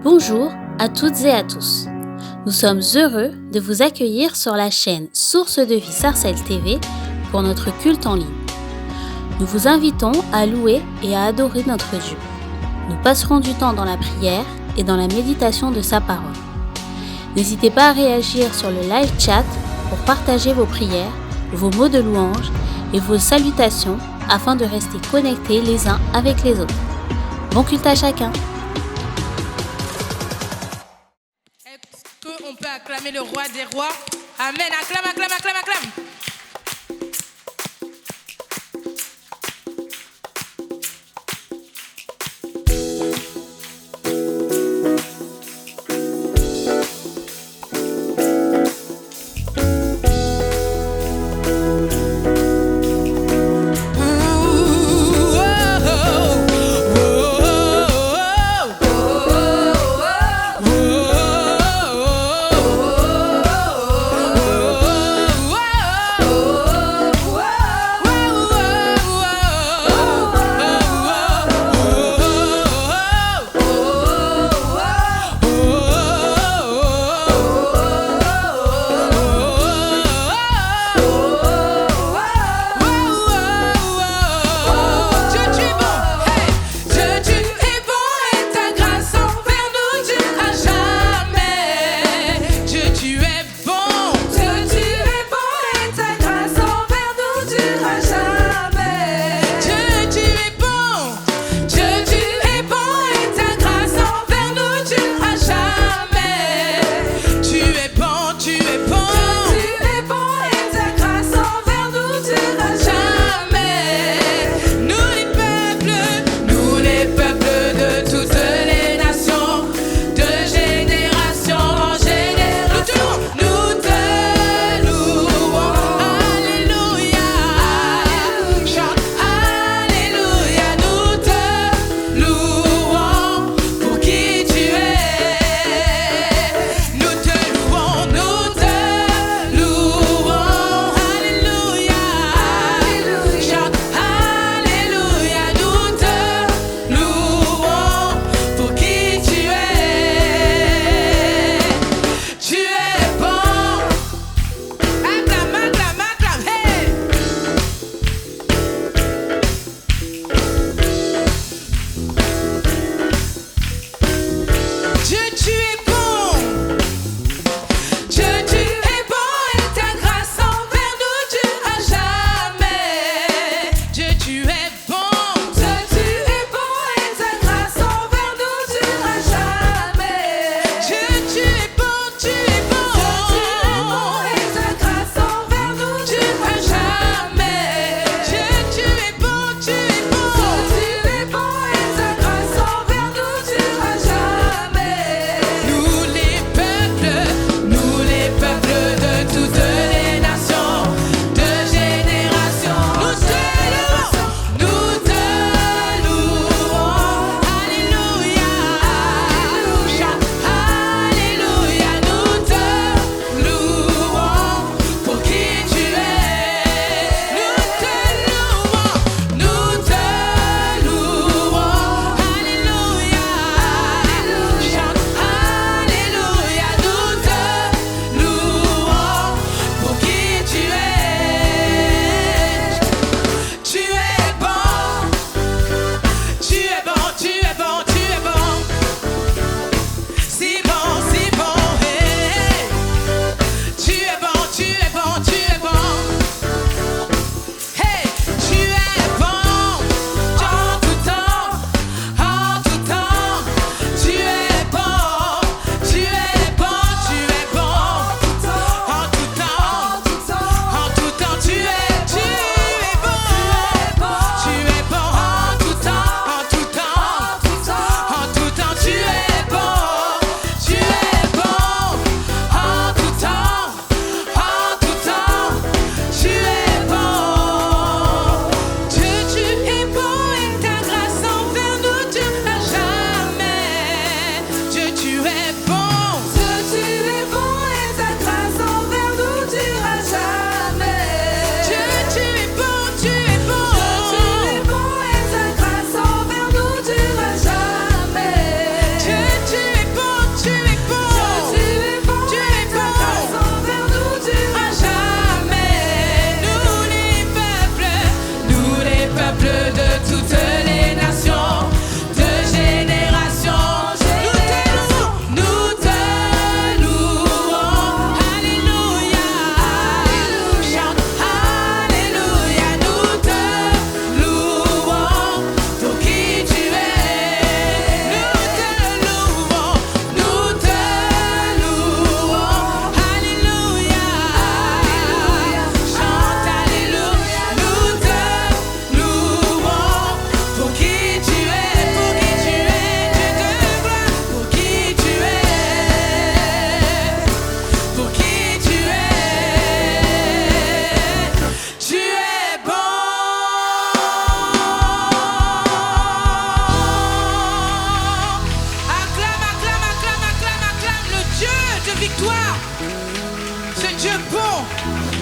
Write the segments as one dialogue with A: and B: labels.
A: Bonjour à toutes et à tous. Nous sommes heureux de vous accueillir sur la chaîne Source de Vie Sarcelles TV pour notre culte en ligne. Nous vous invitons à louer et à adorer notre Dieu. Nous passerons du temps dans la prière et dans la méditation de sa parole. N'hésitez pas à réagir sur le live chat pour partager vos prières, vos mots de louange et vos salutations afin de rester connectés les uns avec les autres. Bon culte à chacun.
B: Est-ce qu'on peut acclamer le roi des rois? Amen. Acclame, acclame, acclame, acclame.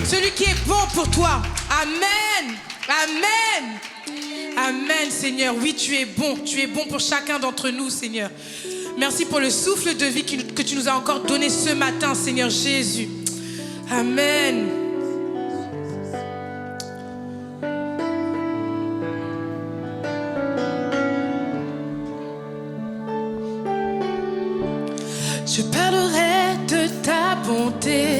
B: celui qui est bon pour toi. Amen. Amen. Amen, Seigneur. Oui, tu es bon. Tu es bon pour chacun d'entre nous, Seigneur. Merci pour le souffle de vie que tu nous as encore donné ce matin, Seigneur Jésus. Amen. Je parlerai de ta bonté,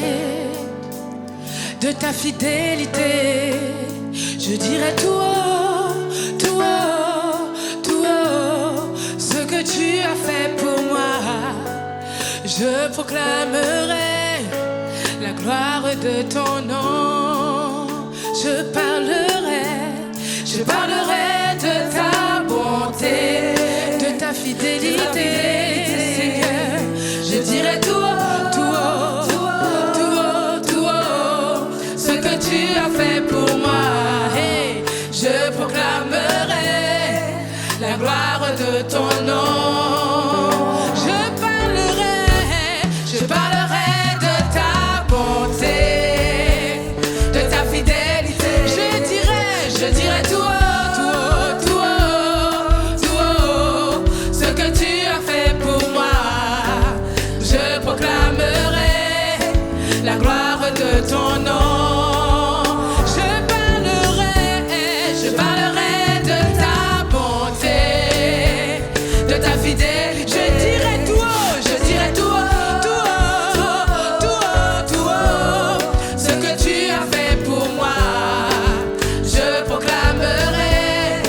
B: de ta fidélité. Je dirai tout haut, tout haut, tout haut, ce que tu as fait pour moi. Je proclamerai la gloire de ton nom. Je parlerai de ta bonté, de ta fidélité, Seigneur. Je dirai tout haut, tout haut, tout haut, tout haut, tout haut, ce que tu as fait pour moi. Hey, je proclamerai la gloire de ton nom. Je parlerai de ta bonté, de ta fidélité. Je dirai tout haut, tout haut, tout haut, tout haut, ce que tu as fait pour moi. Je proclamerai la gloire de ton nom. Je parlerai de ta bonté, de ta fidélité. Je dirai tout haut, tout haut, tout haut, tout haut, ce que tu as fait pour moi. Je proclamerai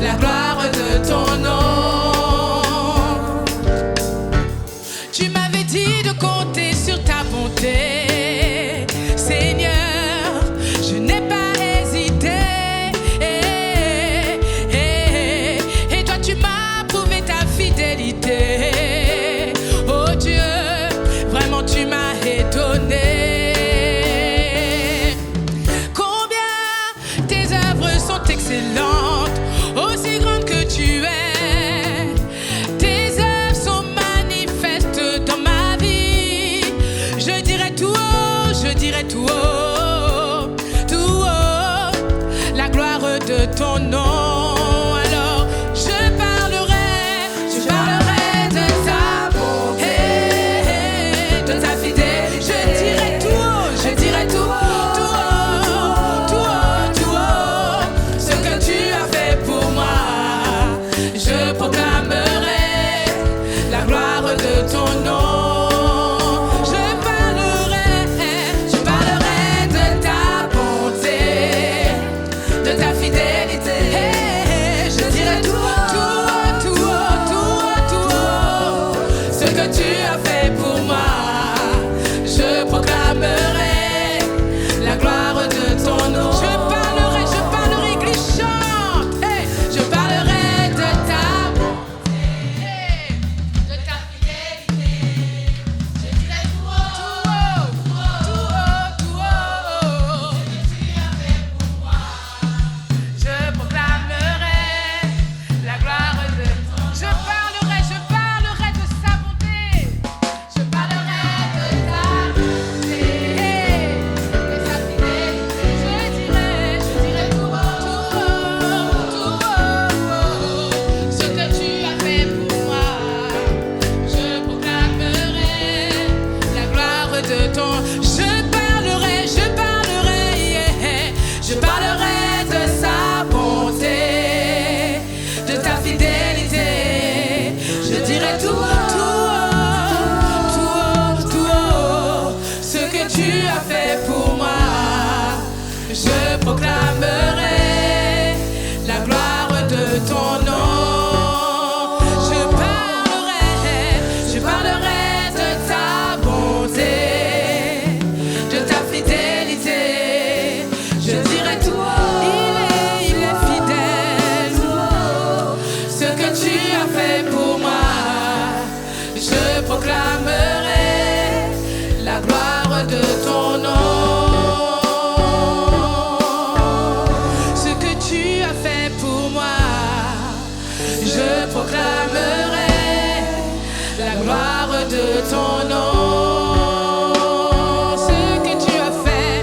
B: la gloire de ton nom. Tu m'avais dit de compter sur ta bonté, Seigneur. Je n'ai pas hésité. Et toi, tu m'as prouvé ta fidélité. Oh Dieu, vraiment, tu m'as étonné. Combien tes œuvres sont excellentes, aussi grandes que tu es. Tes œuvres sont manifestes dans ma vie. Je dirai tout haut, tout haut, la gloire de ton nom. Alors je parlerai de ta bonté, de ta fidélité. Je dirai tout haut, tout haut, tout haut, tout haut, ce que tu as fait pour moi. Je proclamerai la gloire de ton nom. Je parlerai de ta bonté, de ta fidélité. Je dirai tout haut, tout haut, tout haut, tout haut, ce que tu as fait pour moi. Je proclamerai la gloire de ton nom. Je parlerai, Église chante. Hey, je parlerai de ta bonté, de ta fidélité. Je dirai tout haut, tout haut, tout haut, ce que tu as fait pour moi. Je proclamerai la gloire de ton nom. Je parlerai de sa bonté. Je parlerai de ta bonté, de sa fidélité. Je dirai tout haut, tout haut, ce que tu as fait pour moi. Je proclamerai la gloire de ton. Je parlerai de sa bonté, de ta fidélité. Je dirai tout haut, tout haut, tout haut, ce que tu as fait pour moi. Je proclamerai la gloire de ton nom. Je parlerai de ta bonté, de ta fidélité. Je dirai tout haut, il est fidèle, ce que tu as fait pour moi. Je proclamerai la gloire de ton nom. Ce que tu as fait pour moi. Je proclamerai la gloire de ton nom. Ce que tu as fait,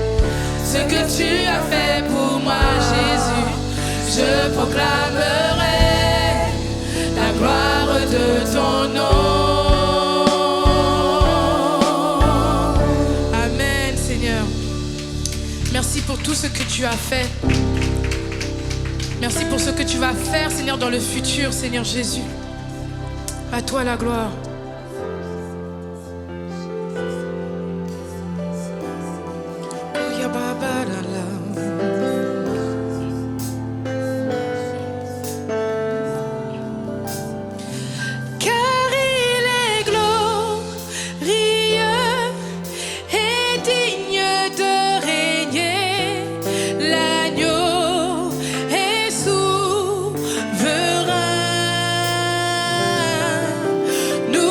B: tout ce que tu as fait. Merci pour ce que tu vas faire, Seigneur, dans le futur, Seigneur Jésus. À toi la gloire.
C: Nous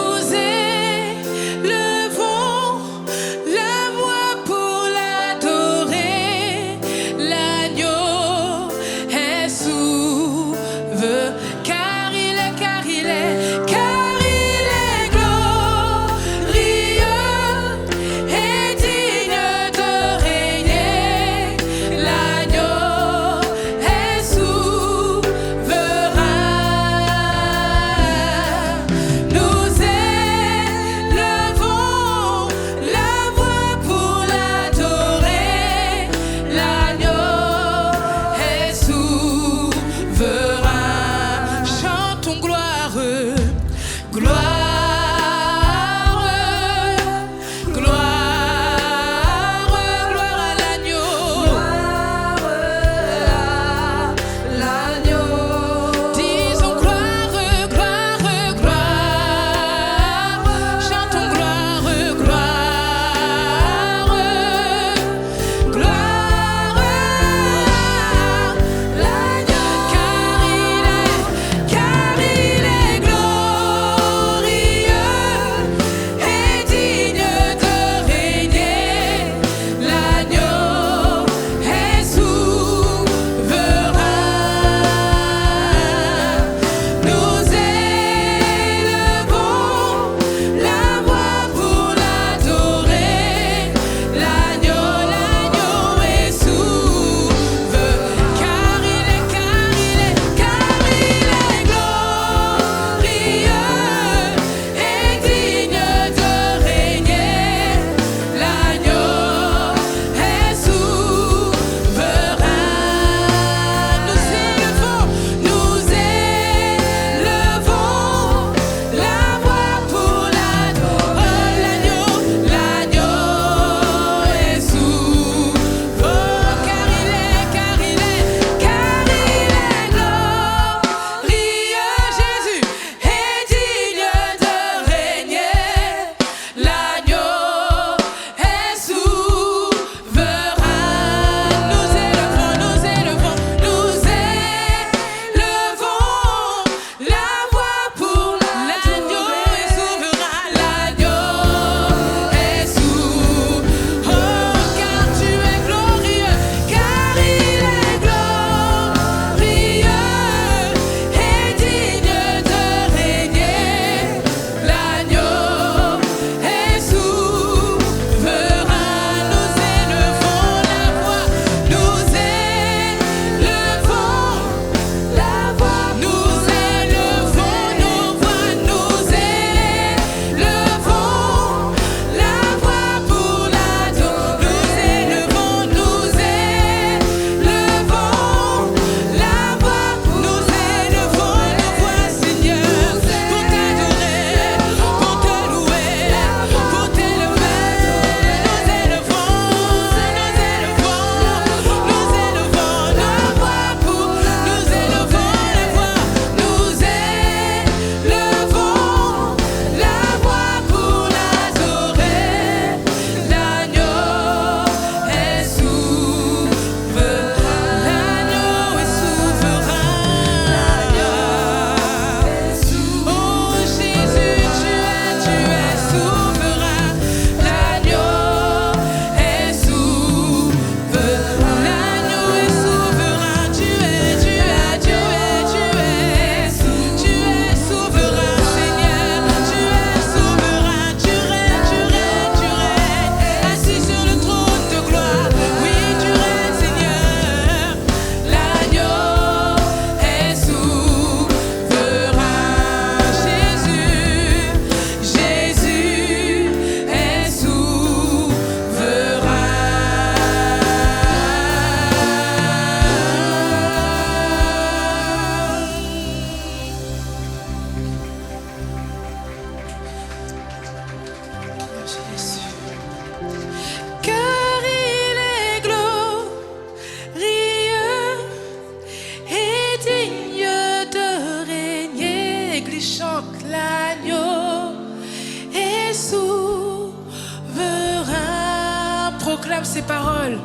B: ces paroles.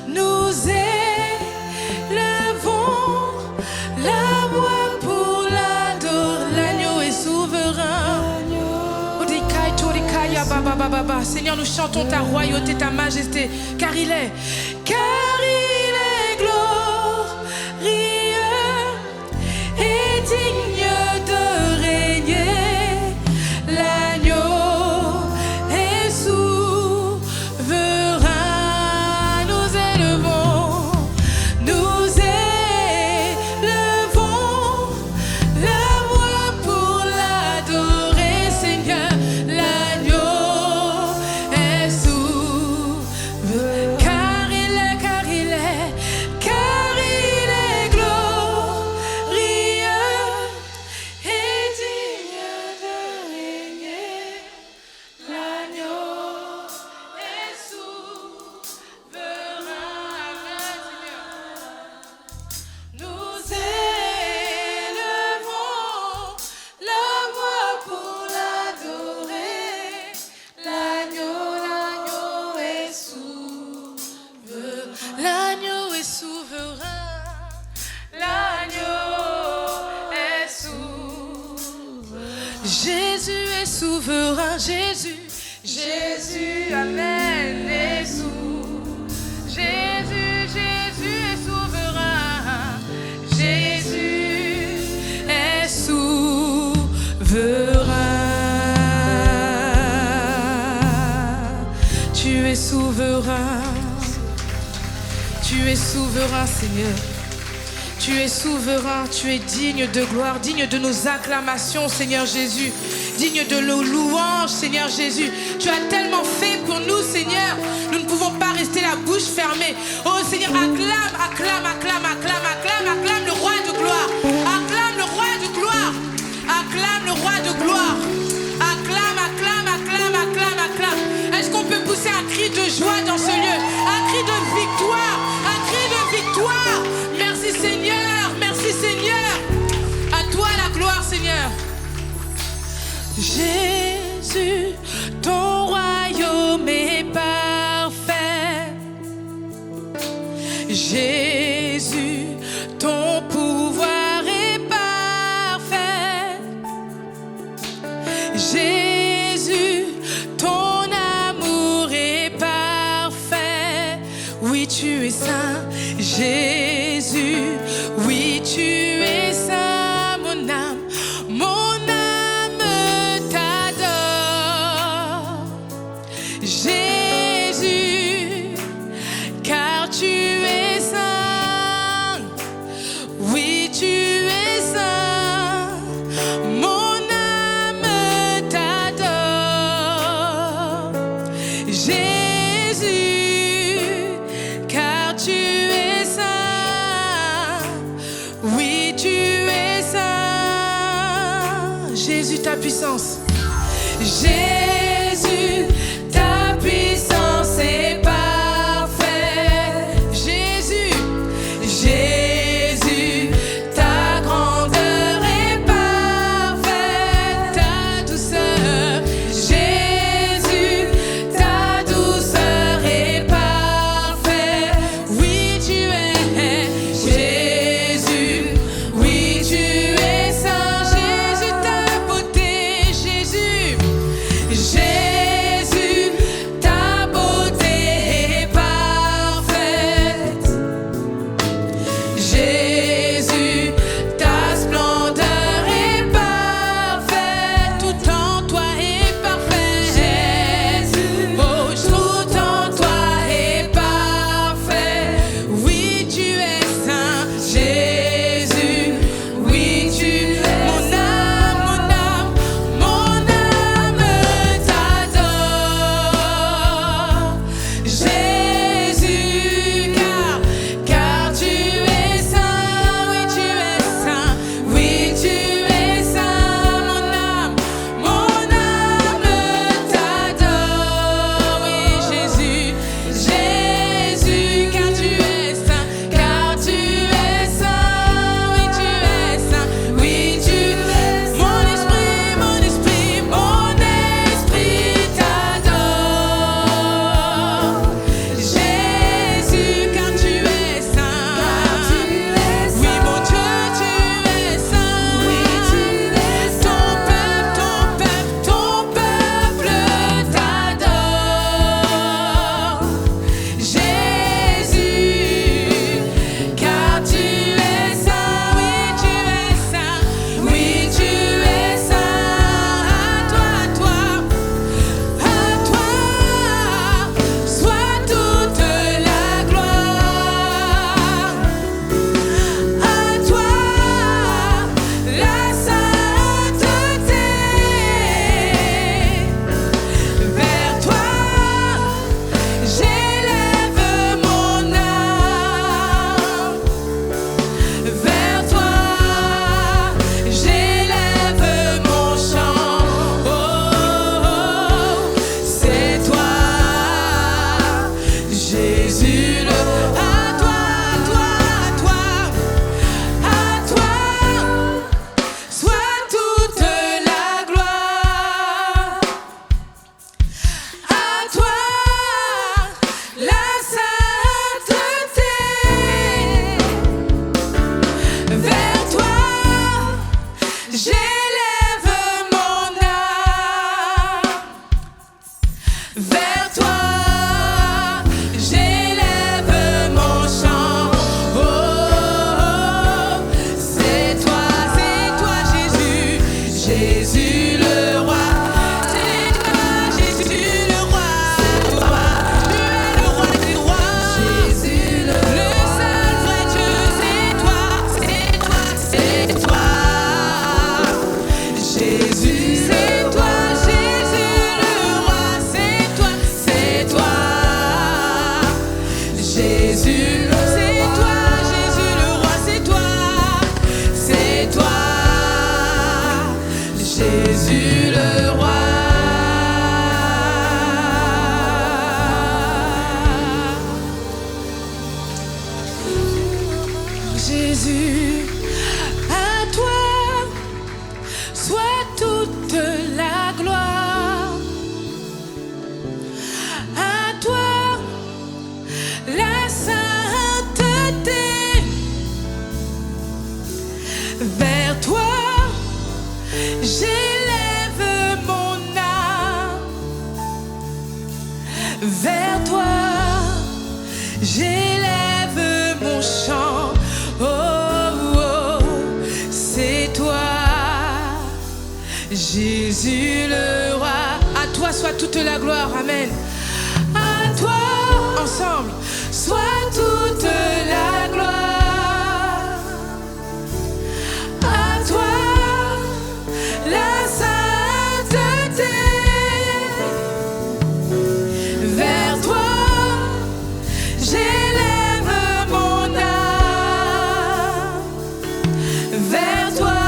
B: Nous élevons la voix pour l'adorer. L'agneau est souverain. Seigneur, nous chantons ta royauté, ta majesté, car il est glorieux et digne de régner. L'agneau est souverain. Nous élevons la voix pour l'adorer, Seigneur. L'agneau est souverain, car il est glorieux et digne de régner. L'agneau est souverain, Seigneur. Nous élevons la voix pour l'adorer. L'agneau est souverain. L'agneau est souverain. L'agneau est souverain. Jésus est souverain. Jésus, amen, est souverain. Jésus est souverain. Jésus est souverain. Tu es souverain. Tu es souverain, Seigneur. Tu es souverain, tu es digne de gloire, digne de nos acclamations, Seigneur Jésus, digne de nos louanges, Seigneur Jésus. Tu as tellement fait pour nous, Seigneur. Nous ne pouvons pas rester la bouche fermée. Oh Seigneur, acclame, acclame, acclame, acclame, acclame, acclame le roi de gloire. Acclame le roi de gloire. Acclame le roi de gloire. Acclame, acclame, acclame, acclame, acclame. Est-ce qu'on peut pousser un cri de joie dans ce lieu? Un cri de victoire, un cri de victoire. Merci Seigneur, merci Seigneur. À toi la gloire, Seigneur. Jésus, ton royaume est parfait. Jésus, ton pouvoir est parfait. Jésus, ton amour est parfait. Oui, tu es saint. Jésus, oui, tu es saint. Mon âme t'adore. Jésus, car tu es saint. Oui, tu es saint. Mon âme t'adore. Jésus, car tu es saint. Oui, tu es saint. Jésus, ta puissance. Jésus, ta puissance est parfaite. Jésus, Jésus, ta grandeur est parfaite. Ta douceur, Jésus, ta douceur est parfaite. Oui, tu es Jésus, oui, tu es saint. Jésus, ta beauté, Jésus, Jésus, ta beauté est parfaite. Jésus, ta splendeur est parfaite. Tout en toi est parfait. Jésus, oh, tout en toi est parfait. Oui, tu es saint. Jésus, oui, tu es. Mon âme, mon âme, mon âme t'adore. vers toi, j'élève mon chant. Oh, oh, c'est toi, Jésus le roi. À toi soit toute la gloire, amen. À toi, ensemble, soit toute la gloire. À toi, la sainteté. Vers toi, j'élève mon âme. Vers toi,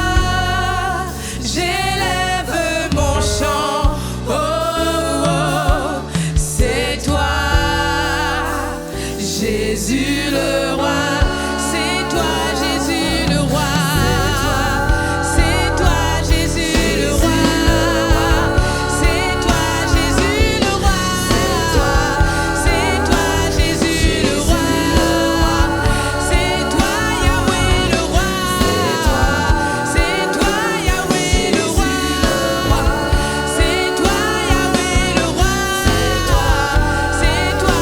B: j'élève mon chant. Oh, oh, c'est toi, Jésus le roi. C'est toi, Jésus le roi. C'est toi, Jésus le roi. C'est toi, Jésus le roi. C'est toi, Jésus le roi. C'est toi, Yahweh le roi. C'est toi, Yahweh le roi. C'est toi, Yahweh le roi. C'est toi,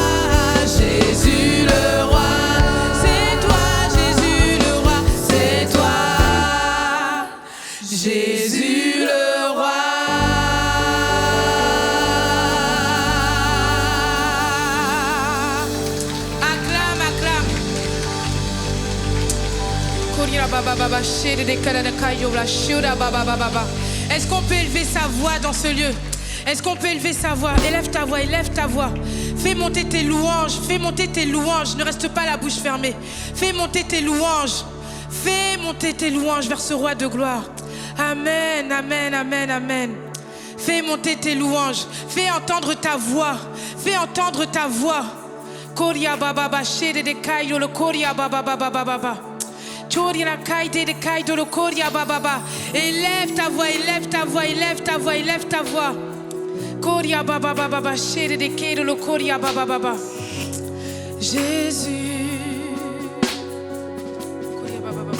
B: Jésus le roi. C'est toi, Jésus le roi. C'est toi, Jésus le roi. Acclame, acclame. Est-ce qu'on peut élever sa voix dans ce lieu? Est-ce qu'on peut élever sa voix? Élève ta voix, élève ta voix. Fais monter tes louanges, fais monter tes louanges. Ne reste pas la bouche fermée. Fais monter tes louanges. Fais monter tes louanges vers ce roi de gloire. Amen, amen, amen, amen. Fais monter tes louanges. Fais entendre ta voix. Fais entendre ta voix. Koria baba ba shere de kayo le koria baba baba baba. Choria la kaide de kaido le koria baba ba. Élève ta voix, élève ta voix, élève ta voix, élève ta voix. Koria baba baba ba shere de kaido le koria baba baba. Jésus. Koria baba baba.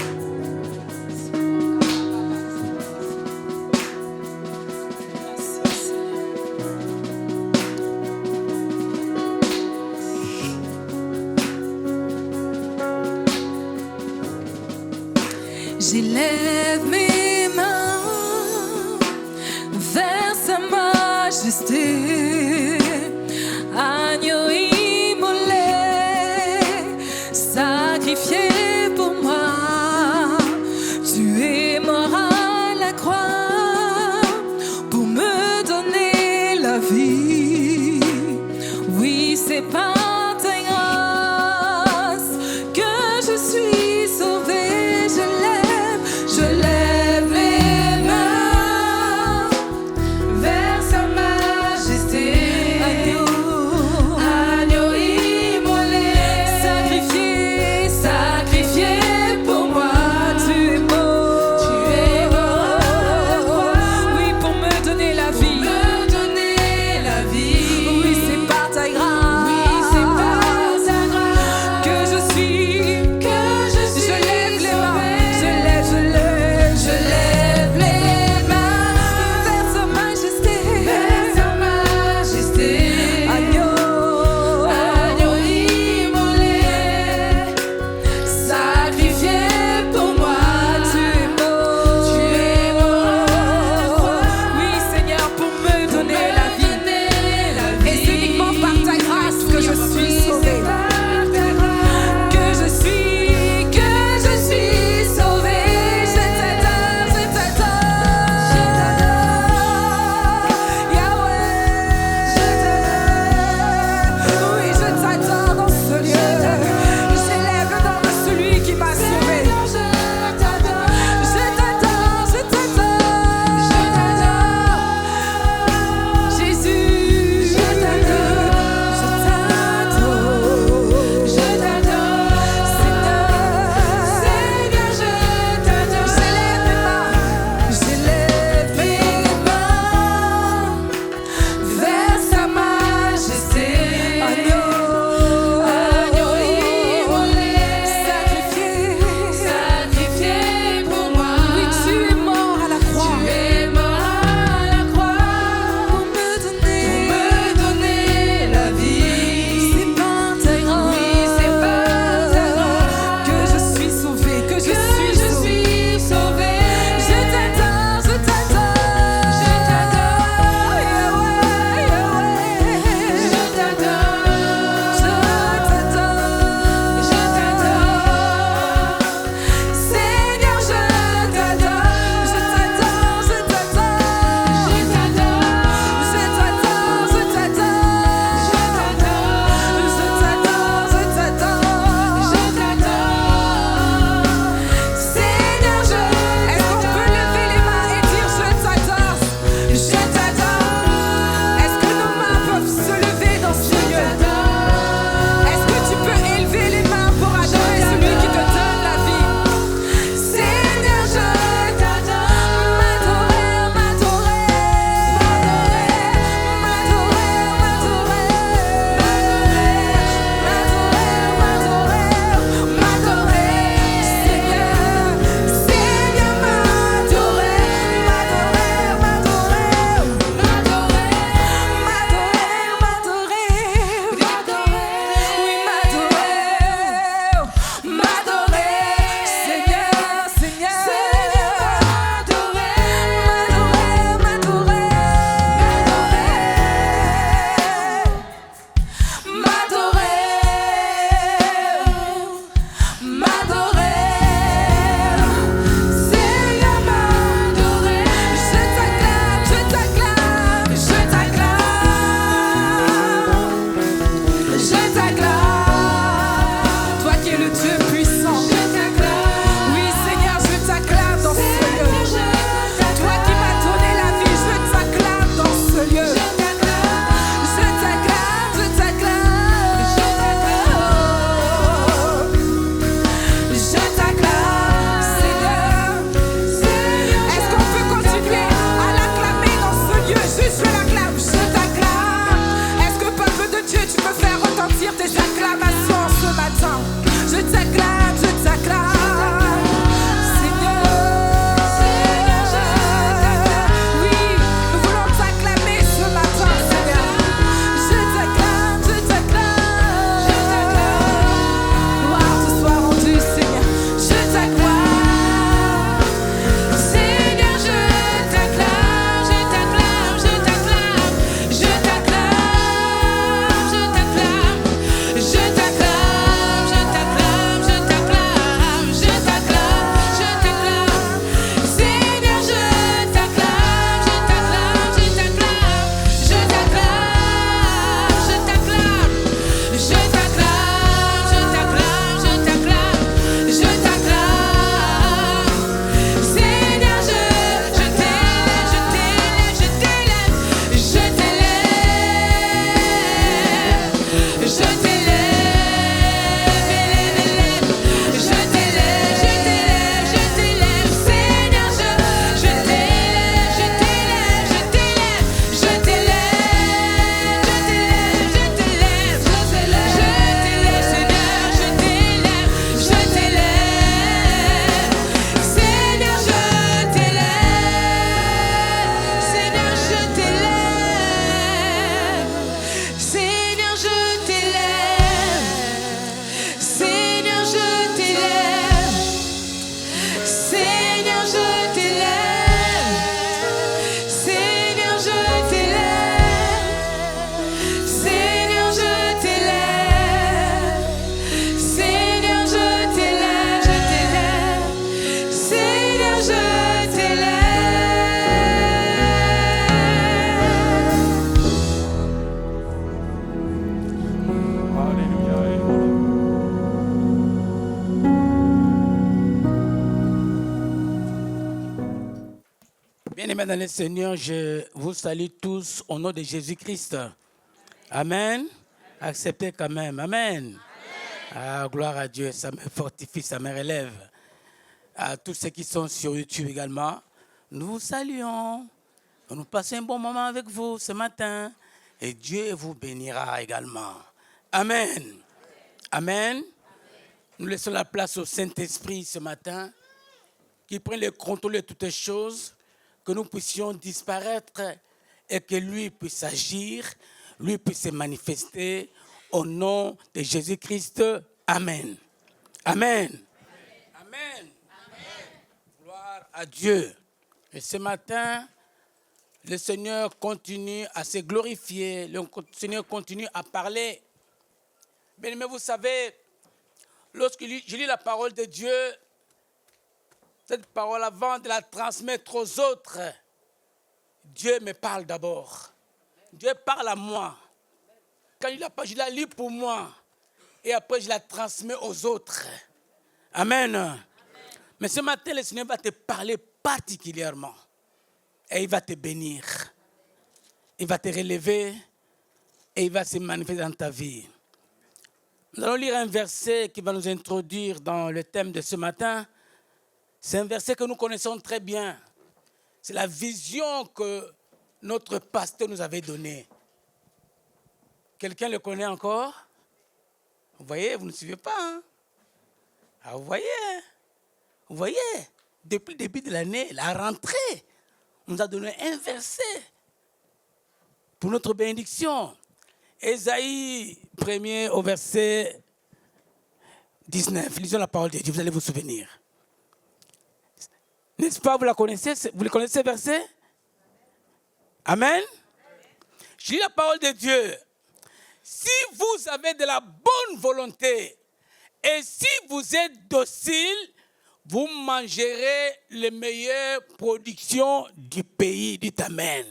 C: J'élève mes mains vers sa majesté, agneau immolé, sacrifié pour moi. Tu es mort à la croix pour me donner la vie. Oui, c'est par ta grâce que je suis sauvée. Je lève mes mains vers sa majesté.
D: Bien-aimés dans le Seigneur, je vous salue tous au nom de Jésus-Christ. Amen. Acceptez quand même. Amen. Ah, gloire à Dieu, ça me fortifie, ça me relève. À tous ceux qui sont sur YouTube également, nous vous saluons. Nous passons un bon moment avec vous ce matin et Dieu vous bénira également. Amen. Amen. Nous laissons la place au Saint-Esprit ce matin, qui prenne le contrôle de toutes les choses, que nous puissions disparaître et que lui puisse agir, lui puisse se manifester au nom de Jésus-Christ. Amen. Amen. Amen. Gloire à Dieu. Et ce matin, le Seigneur continue à se glorifier, le Seigneur continue à parler. Mais vous savez, lorsque je lis la parole de Dieu, cette parole, avant de la transmettre aux autres, Dieu me parle d'abord. Dieu parle à moi. Quand je la lis pour moi, et après je la transmets aux autres. Amen. Mais ce matin, le Seigneur va te parler particulièrement. Et il va te bénir. Il va te relever. Et il va se manifester dans ta vie. Nous allons lire un verset qui va nous introduire dans le thème de ce matin. C'est un verset que nous connaissons très bien. C'est la vision que notre pasteur nous avait donnée. Quelqu'un le connaît encore? Vous voyez, vous ne suivez pas. Hein? Ah, vous voyez, depuis le début de l'année, la rentrée, on nous a donné un verset pour notre bénédiction. Ésaïe 1er au verset 19. Lisons la parole de Dieu, vous allez vous souvenir. N'est-ce pas, vous la connaissez? Vous le connaissez, ce verset? Amen. Je lis la parole de Dieu. Si vous avez de la bonne volonté et si vous êtes docile, vous mangerez les meilleures productions du pays. Dites Amen.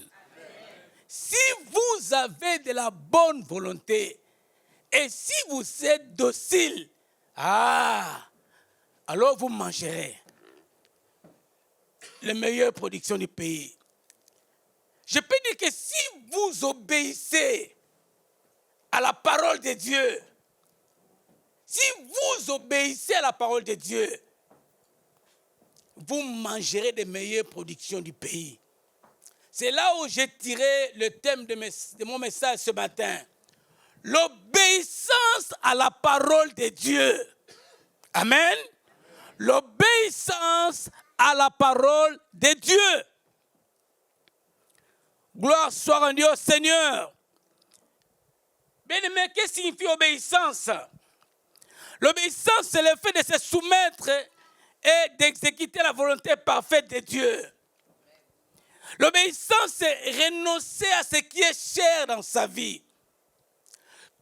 D: Si vous avez de la bonne volonté et si vous êtes docile, alors vous mangerez les meilleures productions du pays. Je peux dire que si vous obéissez à la parole de Dieu, si vous obéissez à la parole de Dieu, vous mangerez les meilleures productions du pays. C'est là où j'ai tiré le thème de mon message ce matin. L'obéissance à la parole de Dieu. Amen. L'obéissance à la parole de Dieu. Gloire soit rendue au Seigneur. Bien-aimé, qu'est-ce que signifie obéissance? L'obéissance, c'est le fait de se soumettre et d'exécuter la volonté parfaite de Dieu. L'obéissance, c'est renoncer à ce qui est cher dans sa vie.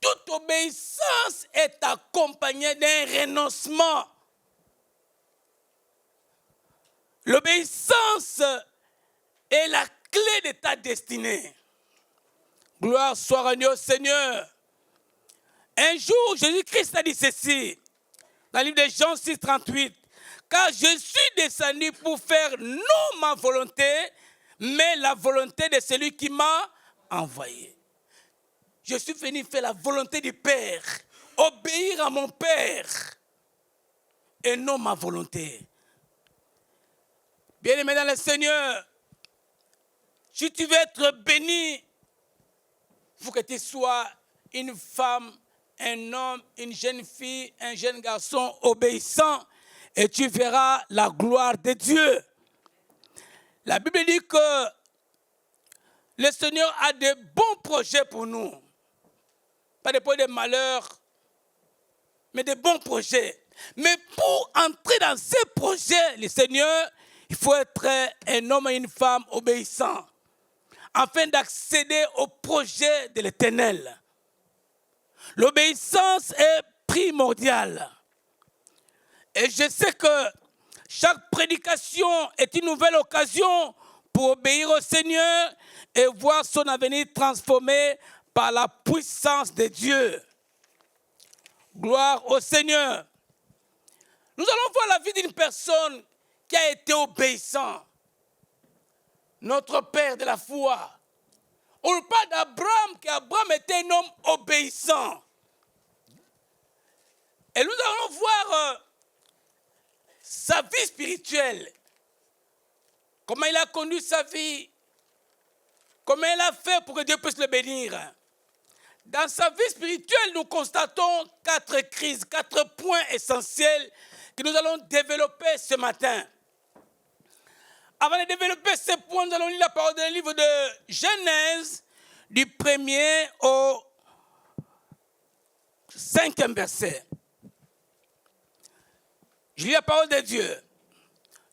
D: Toute obéissance est accompagnée d'un renoncement. L'obéissance est la clé de ta destinée. Gloire soit rendue au Seigneur. Un jour, Jésus-Christ a dit ceci, dans le livre de Jean 6, 38. Car je suis descendu pour faire non ma volonté, mais la volonté de celui qui m'a envoyé. Je suis venu faire la volonté du Père, obéir à mon Père, et non ma volonté. Bien-aimé dans le Seigneur, si tu veux être béni, il faut que tu sois une femme, un homme, une jeune fille, un jeune garçon obéissant, et tu verras la gloire de Dieu. La Bible dit que le Seigneur a de bons projets pour nous. Pas des projets de malheur, mais de bons projets. Mais pour entrer dans ces projets, le Seigneur, il faut être un homme et une femme obéissants, afin d'accéder au projet de l'Éternel. L'obéissance est primordiale. Et je sais que chaque prédication est une nouvelle occasion pour obéir au Seigneur et voir son avenir transformé par la puissance de Dieu. Gloire au Seigneur. Nous allons voir la vie d'une personne qui a été obéissante. notre père de la foi. On parle d'Abraham, qu'Abraham était un homme obéissant. Et nous allons voir sa vie spirituelle, comment il a conduit sa vie, comment il a fait pour que Dieu puisse le bénir. Dans sa vie spirituelle, nous constatons 4 crises, 4 points essentiels que nous allons développer ce matin. Avant de développer ces points, nous allons lire la parole du livre de Genèse, du 1er au 5e verset. Je lis la parole de Dieu.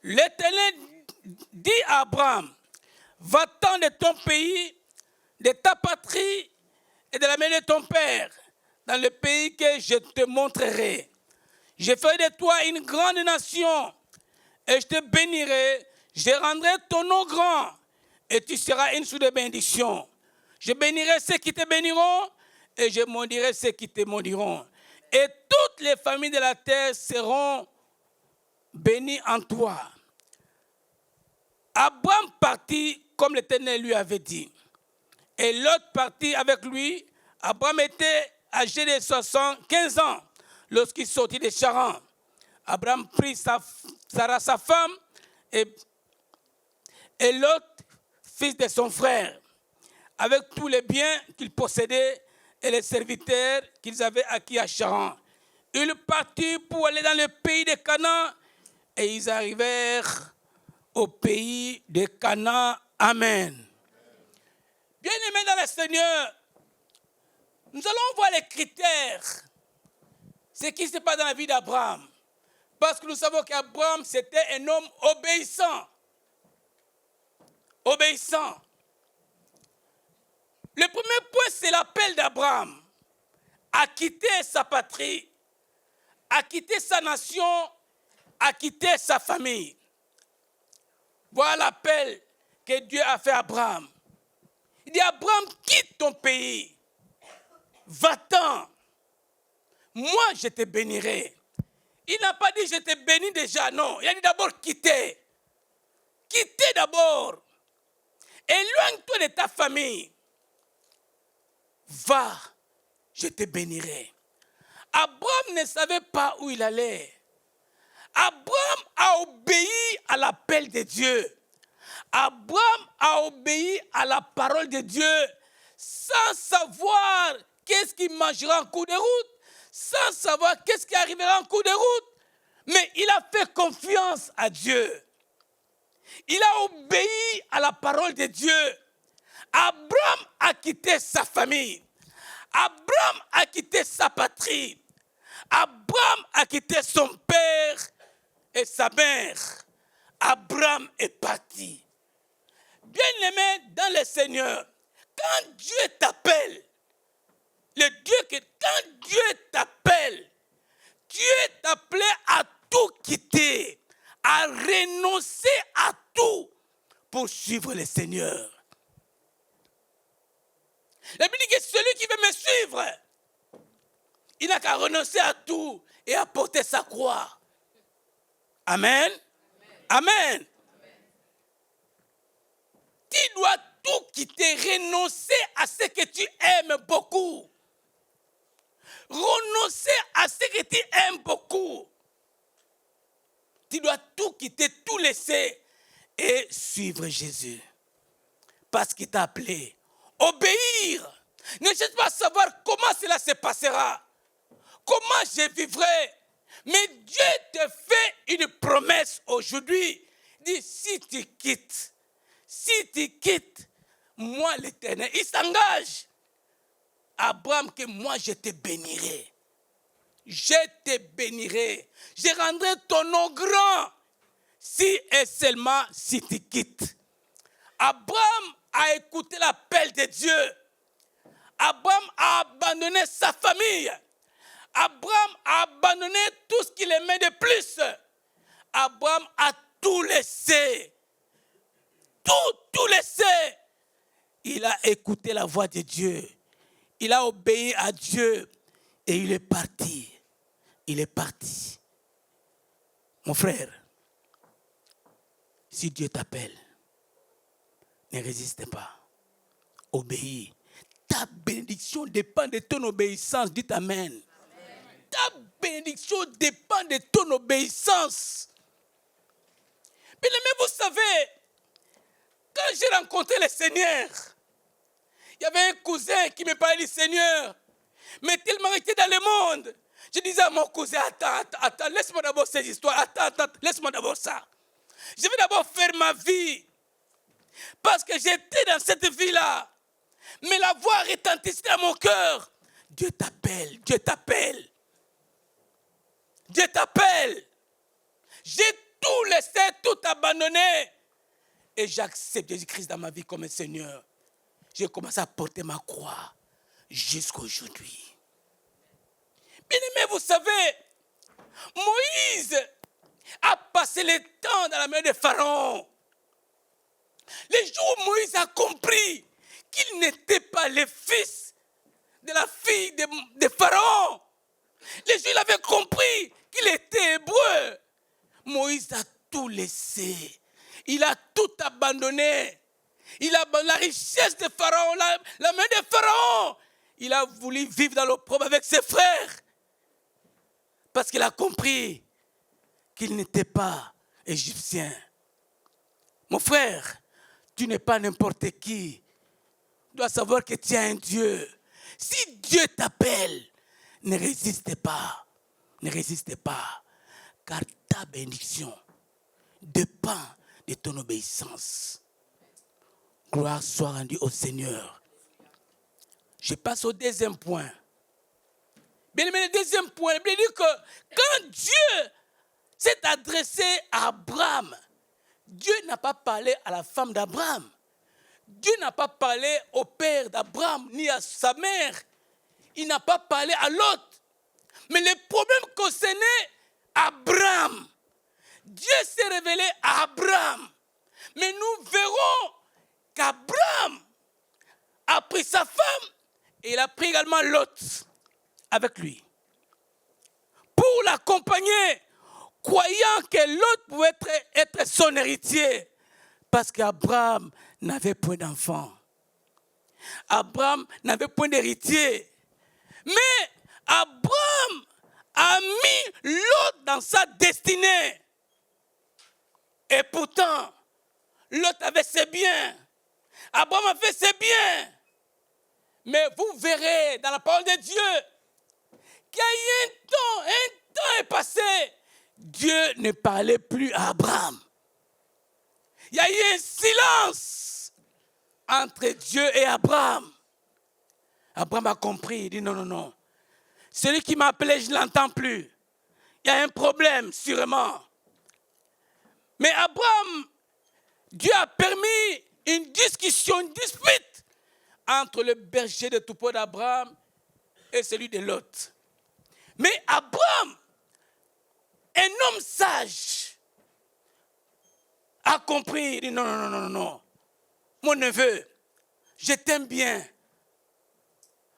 D: L'Éternel dit à Abraham, va-t'en de ton pays, de ta patrie et de la maison de ton père, dans le pays que je te montrerai. Je ferai de toi une grande nation et je te bénirai. Je rendrai ton nom grand et tu seras une source de bénédiction. Je bénirai ceux qui te béniront et je maudirai ceux qui te maudiront. Et toutes les familles de la terre seront bénies en toi. Abraham partit comme l'Éternel lui avait dit. Et l'autre partit avec lui. Abraham était âgé de 75 ans lorsqu'il sortit de Charan. Abraham prit Sarah, sa femme, et l'autre, fils de son frère, avec tous les biens qu'il possédait et les serviteurs qu'ils avaient acquis à Charan. Ils partirent pour aller dans le pays de Canaan et ils arrivèrent au pays de Canaan. Amen. Bien-aimés dans le Seigneur, nous allons voir les critères, ce qui se passe dans la vie d'Abraham. Parce que nous savons qu'Abraham, c'était un homme obéissant. Obéissant. Le premier point, c'est l'appel d'Abraham à quitter sa patrie, à quitter sa nation, à quitter sa famille. Voilà l'appel que Dieu a fait à Abraham. Il dit, Abraham, quitte ton pays. Va-t'en. Moi, je te bénirai. Il n'a pas dit, je te bénis déjà. Non, il a dit d'abord, quitter. Quitter d'abord. Éloigne-toi de ta famille. Va, je te bénirai. Abraham ne savait pas où il allait. Abraham a obéi à l'appel de Dieu. Abraham a obéi à la parole de Dieu sans savoir qu'est-ce qu'il mangera en cours de route, sans savoir qu'est-ce qui arrivera en cours de route. Mais il a fait confiance à Dieu. Il a obéi à la parole de Dieu. Abraham a quitté sa famille. Abraham a quitté sa patrie. Abraham a quitté son père et sa mère. Abraham est parti. Bien-aimé dans le Seigneur, quand Dieu t'appelle, quand Dieu t'appelle, Dieu est appelé à tout quitter, à renoncer à tout pour suivre le Seigneur. La Bible dit que celui qui veut me suivre, il n'a qu'à renoncer à tout et à porter sa croix. Amen. Amen. Tu dois tout quitter, renoncer à ce que tu aimes beaucoup. Renoncer à ce que tu aimes beaucoup. Tu dois tout quitter, tout laisser et suivre Jésus. Parce qu'il t'a appelé. Obéir. Ne cherche pas à savoir comment cela se passera. Comment je vivrai. Mais Dieu te fait une promesse aujourd'hui. Il dit, si tu quittes, moi l'Éternel, il s'engage. Abraham, que moi je te bénirai. Je te bénirai. Je rendrai ton nom grand. Si et seulement si tu quittes. Abraham a écouté l'appel de Dieu. Abraham a abandonné sa famille. Abraham a abandonné tout ce qu'il aimait de plus. Abraham a tout laissé. Tout laissé. Il a écouté la voix de Dieu. Il a obéi à Dieu. Et il est parti. Il est parti. Mon frère, si Dieu t'appelle, ne résiste pas. Obéis. Ta bénédiction dépend de ton obéissance. Dites Amen. Ta bénédiction dépend de ton obéissance. Bien-aimé, vous savez, quand j'ai rencontré le Seigneur, il y avait un cousin qui me parlait du Seigneur, mais tellement il était dans le monde. Je disais à mon cousin, attends, laisse-moi d'abord ces histoires, attends, laisse-moi d'abord ça. Je vais d'abord faire ma vie, parce que j'étais dans cette vie-là. Mais la voix retentissait dans mon cœur. Dieu t'appelle, Dieu t'appelle. Dieu t'appelle. J'ai tout laissé, tout abandonné. Et j'accepte Jésus-Christ dans ma vie comme un Seigneur. J'ai commencé à porter ma croix jusqu'à aujourd'hui. Bien-aimé, vous savez, Moïse a passé le temps dans la main de Pharaon. Les jours où Moïse a compris qu'il n'était pas le fils de la fille de Pharaon. Les jours où il avait compris qu'il était hébreu. Moïse a tout laissé. Il a tout abandonné. Il a abandonné la richesse de Pharaon, la main de Pharaon. Il a voulu vivre dans l'opprobre avec ses frères. Parce qu'il a compris qu'il n'était pas égyptien. Mon frère, tu n'es pas n'importe qui. Tu dois savoir que tu as un Dieu. Si Dieu t'appelle, ne résiste pas. Ne résiste pas. Car ta bénédiction dépend de ton obéissance. Gloire soit rendue au Seigneur. Je passe au deuxième point. Bien aimé, le deuxième point, il dit que quand Dieu s'est adressé à Abraham, Dieu n'a pas parlé à la femme d'Abraham. Dieu n'a pas parlé au père d'Abraham, ni à sa mère. Il n'a pas parlé à l'autre. Mais le problème concernait Abraham. Dieu s'est révélé à Abraham. Mais nous verrons qu'Abraham a pris sa femme et il a pris également l'autre avec lui. Pour l'accompagner, croyant que l'autre pouvait être son héritier. Parce qu'Abraham n'avait point d'enfant. Abraham n'avait point d'héritier. Mais Abraham a mis l'autre dans sa destinée. Et pourtant, l'autre avait ses biens. Abraham avait ses biens. Mais vous verrez dans la parole de Dieu qu'il y a eu un temps est passé. Dieu ne parlait plus à Abraham. Il y a eu un silence entre Dieu et Abraham. Abraham a compris, il dit non. Celui qui m'a appelé, je ne l'entends plus. Il y a un problème, sûrement. Mais Abraham, Dieu a permis une discussion, une dispute entre le berger de troupeau d'Abraham et celui de Lot. Mais Abraham, un homme sage, a compris, il dit non. Mon neveu, je t'aime bien.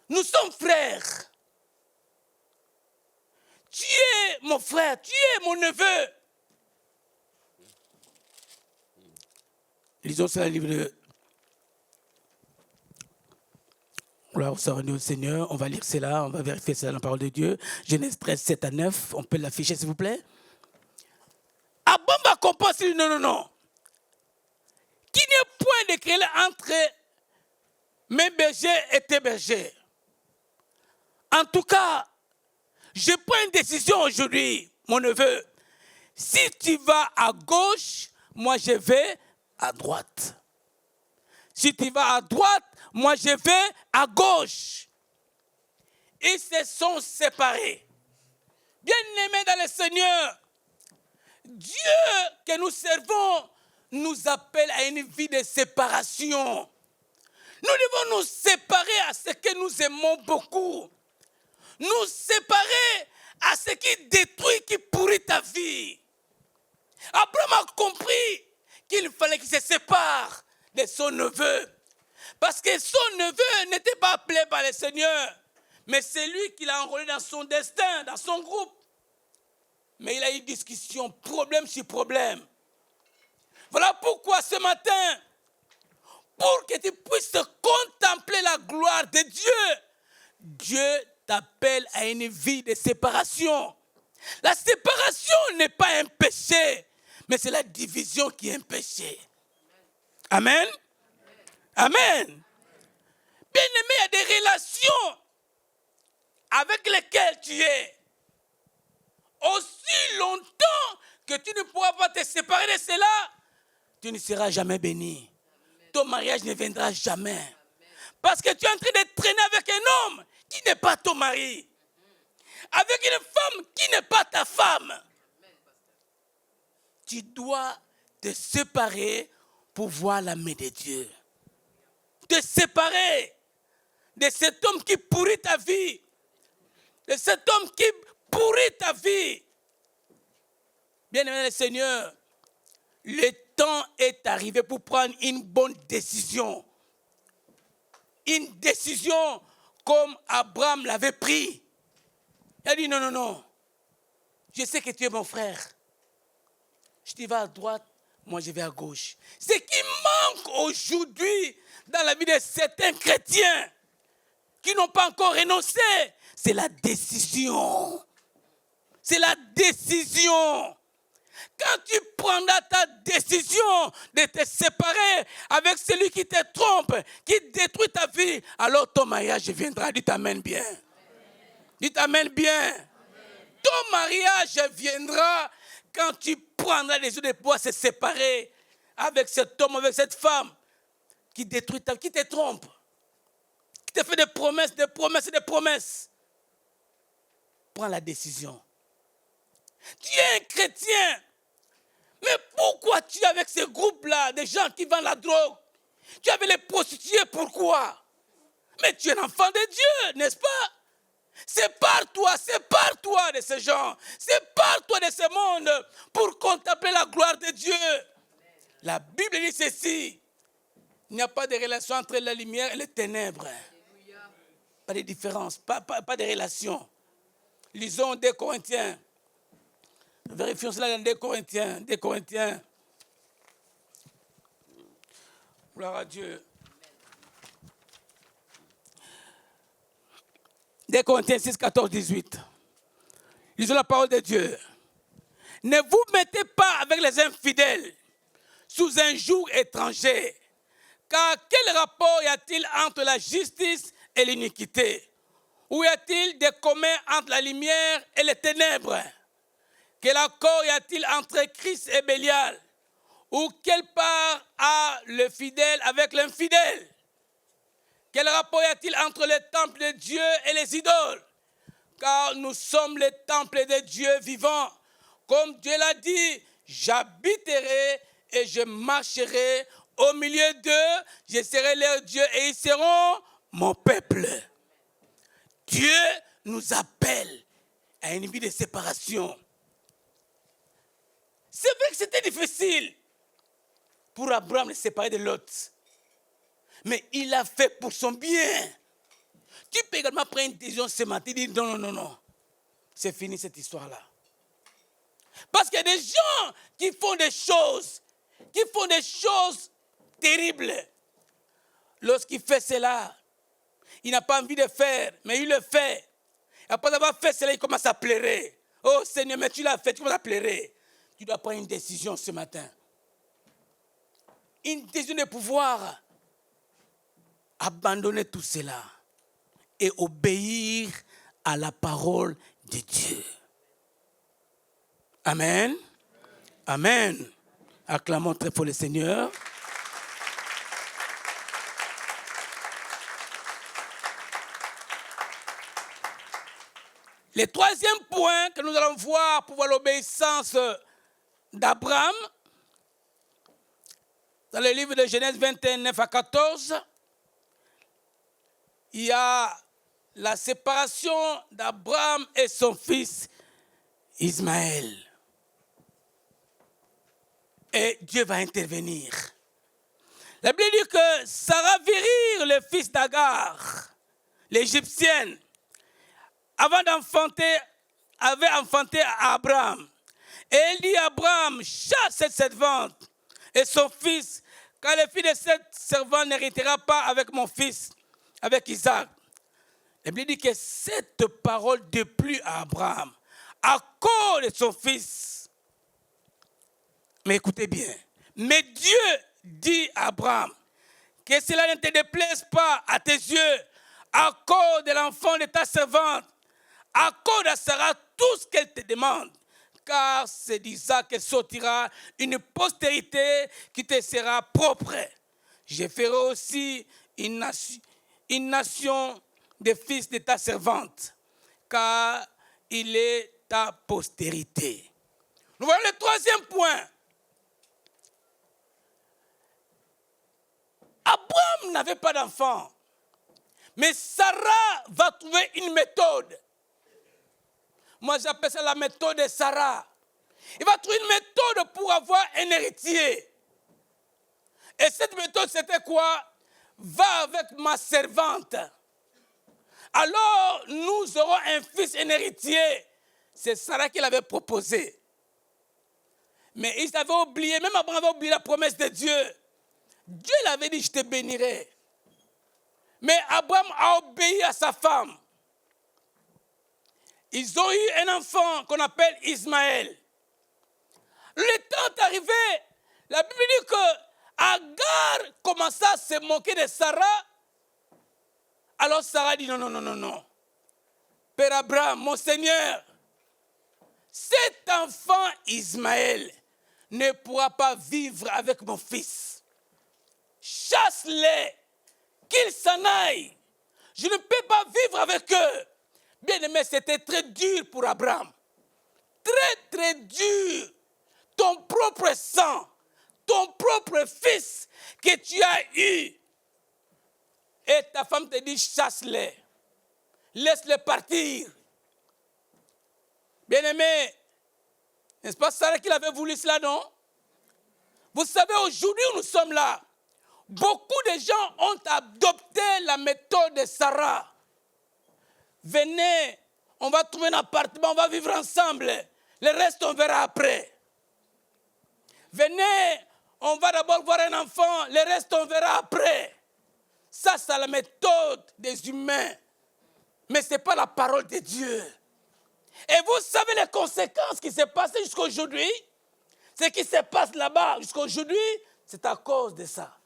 D: Nous sommes frères. Tu es mon frère, tu es mon neveu. Lisons ça dans le livre de... Gloire au Seigneur. On va lire cela, on va vérifier cela dans la parole de Dieu. Genèse 13, 7 à 9. On peut l'afficher, s'il vous plaît. Abraham va comprendre, non. Qu'il n'y ait point de querelle entre mes bergers et tes bergers. En tout cas, je prends une décision aujourd'hui, mon neveu. Si tu vas à gauche, moi je vais à droite. Si tu vas à droite, moi je vais à gauche. Ils se sont séparés. Bien-aimés dans le Seigneur, Dieu que nous servons nous appelle à une vie de séparation. Nous devons nous séparer à ce que nous aimons beaucoup. Nous séparer à ce qui détruit, qui pourrit ta vie. Abraham a compris qu'il fallait qu'il se sépare de son neveu. Parce que son neveu n'était pas appelé par le Seigneur, mais c'est lui qui l'a enrôlé dans son destin, dans son groupe. Mais il a eu discussion, problème sur problème. Voilà pourquoi ce matin, pour que tu puisses contempler la gloire de Dieu. Dieu t'appelle à une vie de séparation. La séparation n'est pas un péché, mais c'est la division qui est un péché. Amen. Amen. Bien-aimé, il y a des relations avec lesquelles tu es. Aussi longtemps que tu ne pourras pas te séparer de cela, tu ne seras jamais béni. Ton mariage ne viendra jamais. Parce que tu es en train de traîner avec un homme qui n'est pas ton mari. Avec une femme qui n'est pas ta femme. Tu dois te séparer pour voir la main de Dieu. Te séparer de cet homme qui pourrit ta vie. De cet homme qui pourrit ta vie. Bien-aimé le Seigneur, le temps est arrivé pour prendre une bonne décision. Une décision comme Abraham l'avait pris. Il a dit non, non, non. Je sais que tu es mon frère. Je te vais à droite, moi je vais à gauche. Ce qui manque aujourd'hui dans la vie de certains chrétiens qui n'ont pas encore renoncé, c'est la décision. C'est la décision. Quand tu prendras ta décision de te séparer avec celui qui te trompe, qui détruit ta vie, alors ton mariage viendra. Dis t'amène bien. Dis t'amène bien. Ton mariage viendra quand tu prendras la décision de pouvoir se séparer avec cet homme, avec cette femme qui détruit ta vie, qui te trompe, qui te fait des promesses, des promesses et des promesses. Prends la décision. Tu es un chrétien. Mais pourquoi tu es avec ce groupe-là, des gens qui vendent la drogue? Tu es avec les prostituées, pourquoi? Mais tu es un enfant de Dieu, n'est-ce pas? Sépare-toi de ces gens. Sépare-toi de ce monde pour contempler la gloire de Dieu. La Bible dit ceci. Il n'y a pas de relation entre la lumière et les ténèbres. Pas de différence, pas de relation. Lisons 2 Corinthiens. Vérifions cela dans 2 Corinthiens. 2 Corinthiens. Gloire à Dieu. 2 Corinthiens 6, 14, 18. Lisons la parole de Dieu. Ne vous mettez pas avec les infidèles sous un joug étranger. Car quel rapport y a-t-il entre la justice et l'iniquité? Ou y a-t-il des communs entre la lumière et les ténèbres? Quel accord y a-t-il entre Christ et Bélial? Ou quelle part a le fidèle avec l'infidèle? Quel rapport y a-t-il entre le temple de Dieu et les idoles? Car nous sommes le temple de Dieu vivant. Comme Dieu l'a dit, j'habiterai et je marcherai au milieu d'eux. Je serai leur Dieu et ils seront mon peuple. Dieu nous appelle à une vie de séparation. C'est vrai que c'était difficile pour Abraham de se séparer de Lot. Mais il l'a fait pour son bien. Tu peux également prendre une décision ce matin et dire non, non, non, non. C'est fini cette histoire-là. Parce qu'il y a des gens qui font des choses terribles. Lorsqu'il fait cela, il n'a pas envie de faire, mais il le fait. Après avoir fait cela, il commence à pleurer. Oh Seigneur, mais tu l'as fait, tu commences à pleurer. Tu dois prendre une décision ce matin. Une décision de pouvoir abandonner tout cela et obéir à la parole de Dieu. Amen. Amen. Acclamons très fort le Seigneur. Le troisième point que nous allons voir pour voir l'obéissance d'Abraham, dans le livre de Genèse 21, 9 à 14, il y a la séparation d'Abraham et son fils Ismaël. Et Dieu va intervenir. La Bible dit que Sarah Virir, le fils d'Agar, l'Égyptienne, avait enfanté à Abraham. Et elle dit à Abraham, chasse cette servante et son fils, car le fils de cette servante n'héritera pas avec mon fils, avec Isaac. La Bible dit que cette parole déplut à Abraham à cause de son fils. Mais écoutez bien, mais Dieu dit à Abraham que cela ne te déplaise pas à tes yeux à cause de l'enfant de ta servante, à cause de Sarah tout ce qu'elle te demande, car c'est d'Isaac qu'elle sortira une postérité qui te sera propre. Je ferai aussi une nation des fils de ta servante, car il est ta postérité. Nous voyons le troisième point. Abraham n'avait pas d'enfant, mais Sarah va trouver une méthode. Moi, j'appelle ça la méthode de Sarah. Il va trouver une méthode pour avoir un héritier. Et cette méthode, c'était quoi? Va avec ma servante. Alors, nous aurons un fils, un héritier. C'est Sarah qui l'avait proposé. Mais ils avaient oublié, même Abraham avait oublié la promesse de Dieu. Dieu l'avait dit, je te bénirai. Mais Abraham a obéi à sa femme. Ils ont eu un enfant qu'on appelle Ismaël. Le temps est arrivé. La Bible dit que Agar commença à se moquer de Sarah. Alors Sarah dit non. Père Abraham, mon Seigneur, cet enfant Ismaël ne pourra pas vivre avec mon fils. Chasse-les, qu'ils s'en aillent. Je ne peux pas vivre avec eux. Bien aimé, c'était très dur pour Abraham. Très dur. Ton propre sang, ton propre fils que tu as eu. Et ta femme te dit, chasse-les. Laisse-les partir. Bien aimé, n'est-ce pas Sarah qui avait voulu cela, non? Vous savez, aujourd'hui où nous sommes là, beaucoup de gens ont adopté la méthode de Sarah. Venez, on va trouver un appartement, on va vivre ensemble. Le reste, on verra après. Venez, on va d'abord voir un enfant, le reste, on verra après. Ça, c'est la méthode des humains. Mais ce n'est pas la parole de Dieu. Et vous savez les conséquences qui s'est passées jusqu'à aujourd'hui? Ce qui se passe là-bas jusqu'à aujourd'hui, c'est à cause de ça.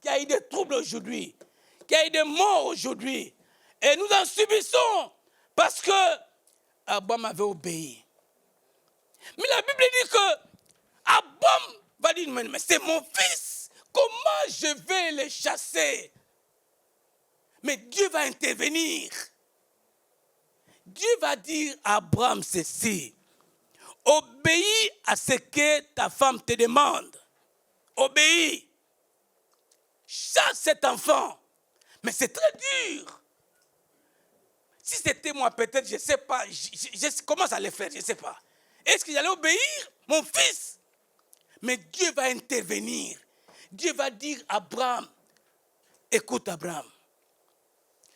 D: Qu'il y a eu des troubles aujourd'hui, qu'il y a eu des morts aujourd'hui. Et nous en subissons parce que Abraham avait obéi. Mais la Bible dit que Abraham va dire, mais c'est mon fils, comment je vais les chasser? Mais Dieu va intervenir. Dieu va dire à Abraham ceci, obéis à ce que ta femme te demande. Obéis. Chasse cet enfant. Mais c'est très dur. Si c'était moi, peut-être, je ne sais pas, comment ça allait faire, je ne sais pas. Est-ce que j'allais obéir, mon fils? Mais Dieu va intervenir. Dieu va dire à Abraham, écoute Abraham,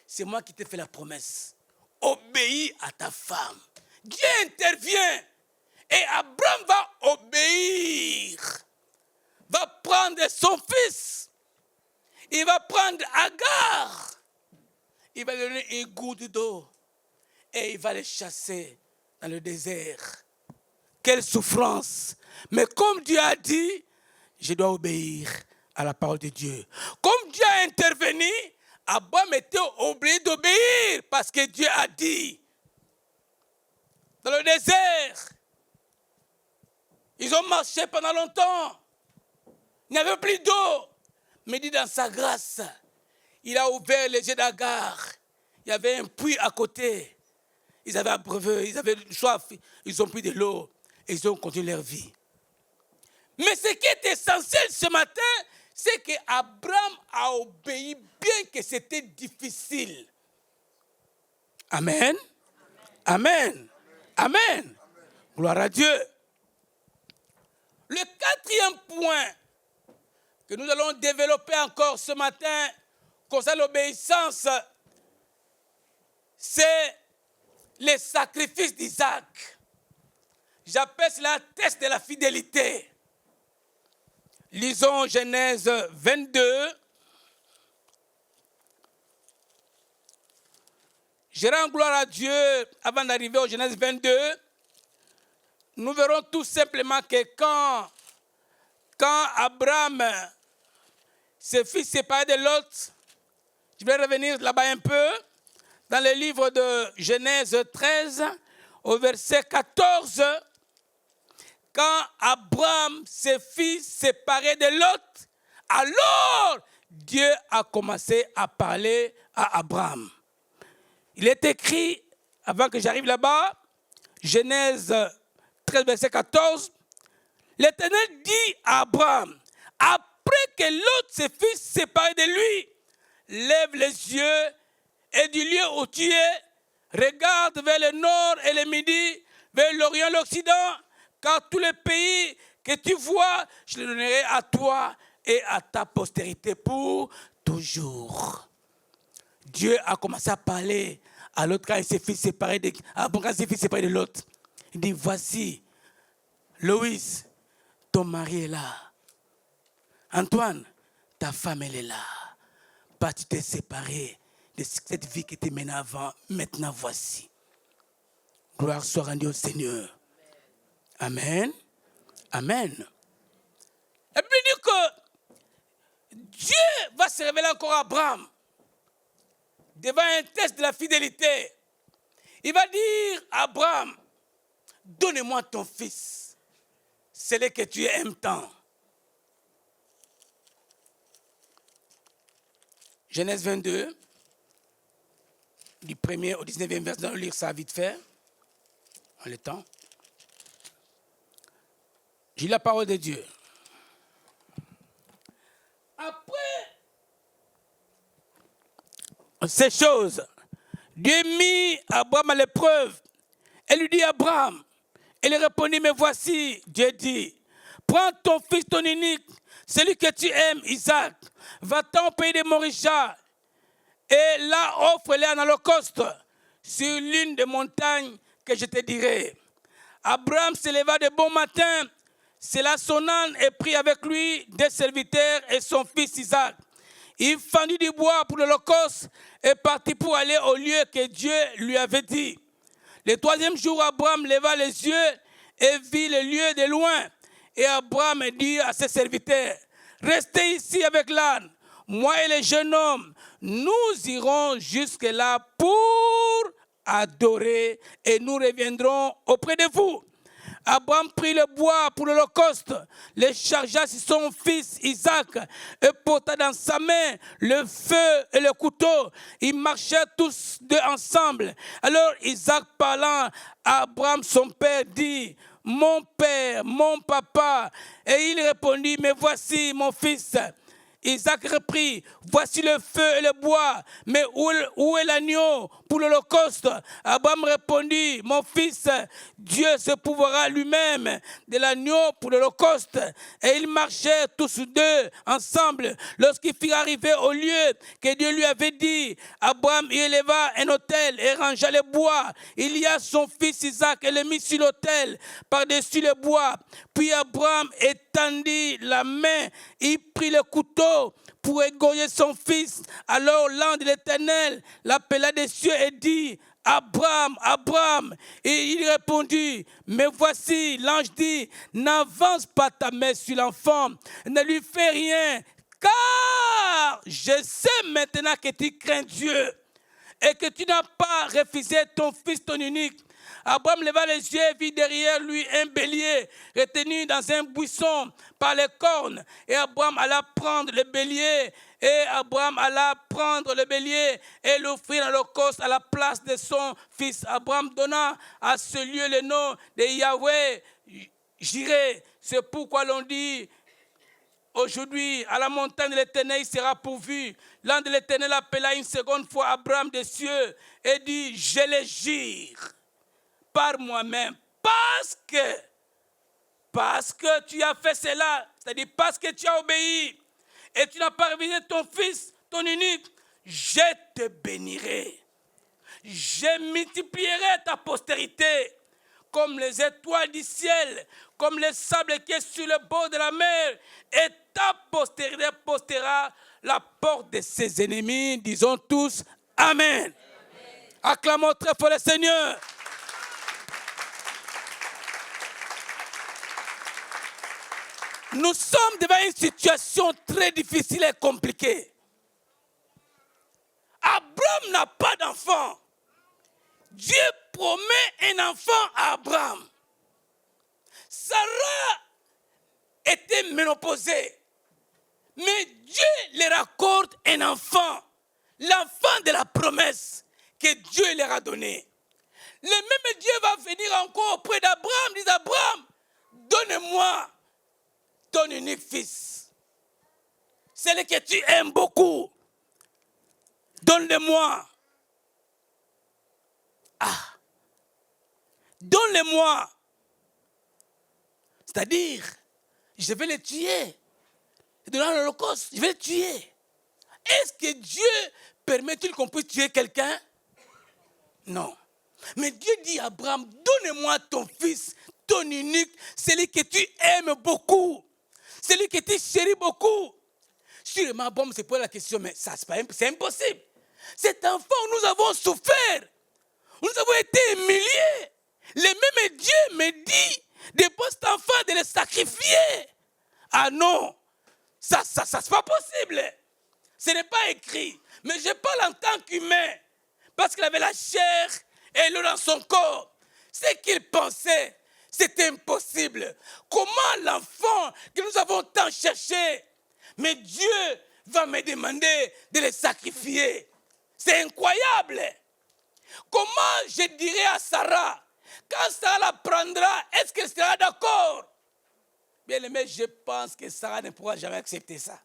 D: c'est moi qui t'ai fait la promesse. Obéis à ta femme. Dieu intervient. Et Abraham va obéir. Va prendre son fils. Il va prendre Agar. Il va lui donner une goutte d'eau. Et il va le chasser dans le désert. Quelle souffrance. Mais comme Dieu a dit, je dois obéir à la parole de Dieu. Comme Dieu a intervenu, Abraham était obligé d'obéir parce que Dieu a dit. Dans le désert, ils ont marché pendant longtemps. Il n'y avait plus d'eau. Mais dit dans sa grâce, il a ouvert les yeux d'Agar. Il y avait un puits à côté. Ils avaient abreuvé, ils avaient soif. Ils ont pris de l'eau et ils ont continué leur vie. Mais ce qui est essentiel ce matin, c'est qu'Abraham a obéi bien que c'était difficile. Amen. Amen. Amen. Gloire à Dieu. Le quatrième point que nous allons développer encore ce matin concernant l'obéissance, c'est les sacrifices d'Isaac. J'appelle cela un test de la fidélité. Lisons Genèse 22. Je rends gloire à Dieu avant d'arriver au Genèse 22. Nous verrons tout simplement que quand Abraham, ses fils séparés de Lot, je vais revenir là-bas un peu, dans le livre de Genèse 13, au verset 14, quand Abraham, ses fils séparés de Lot, alors Dieu a commencé à parler à Abraham. Il est écrit, avant que j'arrive là-bas, Genèse 13, verset 14, l'Éternel dit à Abraham, après que Lot, ses fils séparés de lui, lève les yeux et du lieu où tu es, regarde vers le nord et le midi, vers l'Orient et l'Occident, car tous les pays que tu vois, je les donnerai à toi et à ta postérité pour toujours. Dieu a commencé à parler à l'autre quand il s'est fait séparer de l'autre. Il dit, voici, Loïs, ton mari est là. Antoine, ta femme, elle est là. Pas tu t'es séparé de cette vie qui était menée avant. Maintenant, voici. Gloire soit rendue au Seigneur. Amen. Amen. Et puis il dit que Dieu va se révéler encore à Abraham devant un test de la fidélité. Il va dire à Abraham, donne-moi ton fils, celui que tu aimes tant. Genèse 22, du 1er au 19e verset, nous allons lire ça vite fait, en le temps. J'ai la parole de Dieu. Après ces choses, Dieu mit Abraham à l'épreuve et lui dit à Abraham, il répondit, mais voici, Dieu dit, prends ton fils, ton unique, celui que tu aimes, Isaac, va-t'en au pays de Moricha et là offre-le en holocauste sur l'une des montagnes que je te dirai. Abraham se leva de bon matin, sella son âne et prit avec lui des serviteurs et son fils Isaac. Il fendit du bois pour l'holocauste et partit pour aller au lieu que Dieu lui avait dit. Le troisième jour, Abraham leva les yeux et vit le lieu de loin. Et Abraham dit à ses serviteurs, restez ici avec l'âne. Moi et les jeunes hommes, nous irons jusque-là pour adorer et nous reviendrons auprès de vous. Abraham prit le bois pour l'holocauste, le chargea sur son fils Isaac et porta dans sa main le feu et le couteau. Ils marchèrent tous deux ensemble. Alors Isaac parlant à Abraham son père dit, mon père, mon papa. Et il répondit, mais voici mon fils. Isaac reprit, voici le feu et le bois, mais où est l'agneau pour l'holocauste? Abraham répondit, mon fils, Dieu se pourvoira lui-même de l'agneau pour l'holocauste. Et ils marchaient tous deux ensemble. Lorsqu'ils furent arrivés au lieu que Dieu lui avait dit, Abraham y éleva un autel et rangea le bois. Il y a son fils Isaac et le mit sur l'autel par-dessus le bois. Puis Abraham étendit la main, il prit le couteau pour égorger son fils. Alors l'ange de l'Éternel l'appela des cieux et dit, Abraham, Abraham. Et il répondit, mais voici, l'ange dit, n'avance pas ta main sur l'enfant, ne lui fais rien, car je sais maintenant que tu crains Dieu et que tu n'as pas refusé ton fils, ton unique. Abraham leva les yeux et vit derrière lui un bélier retenu dans un buisson par les cornes. Et Abraham alla prendre le bélier. Et l'offrir en holocauste à la place de son fils. Abraham donna à ce lieu le nom de Yahweh Jireh. C'est pourquoi l'on dit aujourd'hui, à la montagne de l'Éternel, il sera pourvu. L'ange de l'Éternel appela une seconde fois Abraham des cieux et dit, je le jure par moi-même, parce que tu as fait cela, c'est-à-dire parce que tu as obéi et tu n'as pas révisé ton fils, ton unique, je te bénirai. Je multiplierai ta postérité comme les étoiles du ciel, comme le sable qui est sur le bord de la mer, et ta postérité postera la porte de ses ennemis. Disons tous Amen. Amen. Acclamons très fort le Seigneur. Nous sommes devant une situation très difficile et compliquée. Abraham n'a pas d'enfant. Dieu promet un enfant à Abraham. Sarah était ménopausée. Mais Dieu leur accorde un enfant. L'enfant de la promesse que Dieu leur a donnée. Le même Dieu va venir encore auprès d'Abraham. Il dit Abraham, donne-moi ton unique fils. Celui que tu aimes beaucoup. Donne-le-moi. Donne-le-moi. C'est-à-dire, je vais le tuer. Dans l'Holocauste, je vais le tuer. Est-ce que Dieu permet-il qu'on puisse tuer quelqu'un? Non. Mais Dieu dit à Abraham, donne-moi ton fils, ton unique, celui que tu aimes beaucoup, celui que tu chéris beaucoup. Sûrement, Abraham se pose la question, mais ça, c'est impossible. Cet enfant, nous avons souffert. Nous avons été humiliés. Le même Dieu me dit de prendre cet enfant, de le sacrifier. Ah non, ça c'est pas possible. Ce n'est pas écrit. Mais je parle en tant qu'humain. Parce qu'il avait la chair et l'eau dans son corps. Ce qu'il pensait, c'était impossible. Comment l'enfant que nous avons tant cherché, mais Dieu va me demander de le sacrifier. C'est incroyable. Comment je dirais à Sarah, quand Sarah la prendra, est-ce qu'elle sera d'accord? Bien aimé, je pense que Sarah ne pourra jamais accepter ça.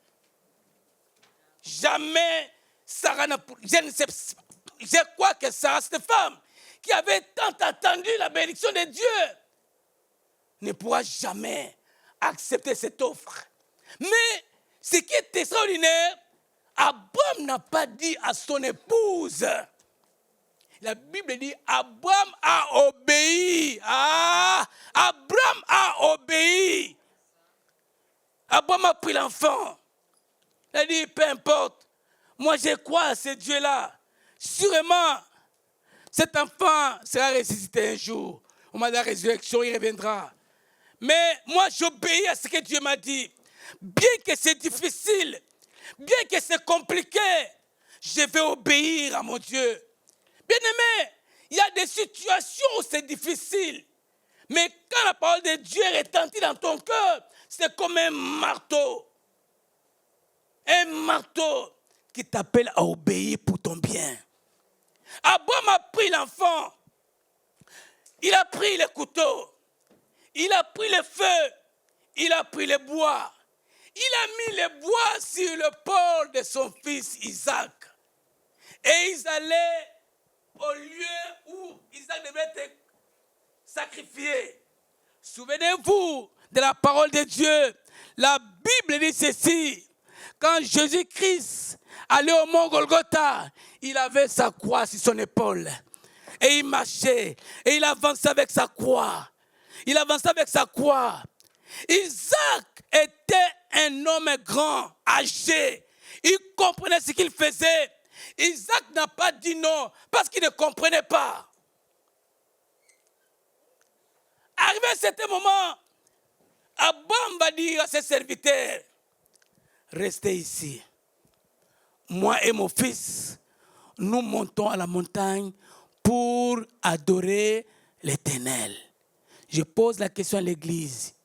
D: Jamais Sarah ne pourra. Je crois que Sarah, cette femme qui avait tant attendu la bénédiction de Dieu, ne pourra jamais accepter cette offre. Mais ce qui est extraordinaire, Abraham n'a pas dit à son épouse. La Bible dit Abraham a obéi. Abraham a obéi. Abraham a pris l'enfant. Il a dit, peu importe, moi je crois à ce Dieu-là. Sûrement, cet enfant sera ressuscité un jour. Au moment de la résurrection, il reviendra. Mais moi, j'obéis à ce que Dieu m'a dit. Bien que c'est difficile, bien que c'est compliqué, je vais obéir à mon Dieu. Bien aimé, il y a des situations où c'est difficile. Mais quand la parole de Dieu retentit dans ton cœur, c'est comme un marteau. Un marteau qui t'appelle à obéir pour ton bien. Abraham a pris l'enfant. Il a pris le couteau. Il a pris le feu. Il a pris le bois. Il a mis le bois sur le pôle de son fils Isaac. Et ils allaient au lieu où Isaac devait être sacrifié. Souvenez-vous de la parole de Dieu. La Bible dit ceci. Quand Jésus-Christ allait au mont Golgotha, il avait sa croix sur son épaule. Et il marchait. Et il avançait avec sa croix. Il avançait avec sa croix. Isaac était un homme grand, âgé. Il comprenait ce qu'il faisait. Isaac n'a pas dit non parce qu'il ne comprenait pas. Arrivé à ce moment, Abraham va dire à ses serviteurs, restez ici. Moi et mon fils, nous montons à la montagne pour adorer l'Éternel. Je pose la question à l'église.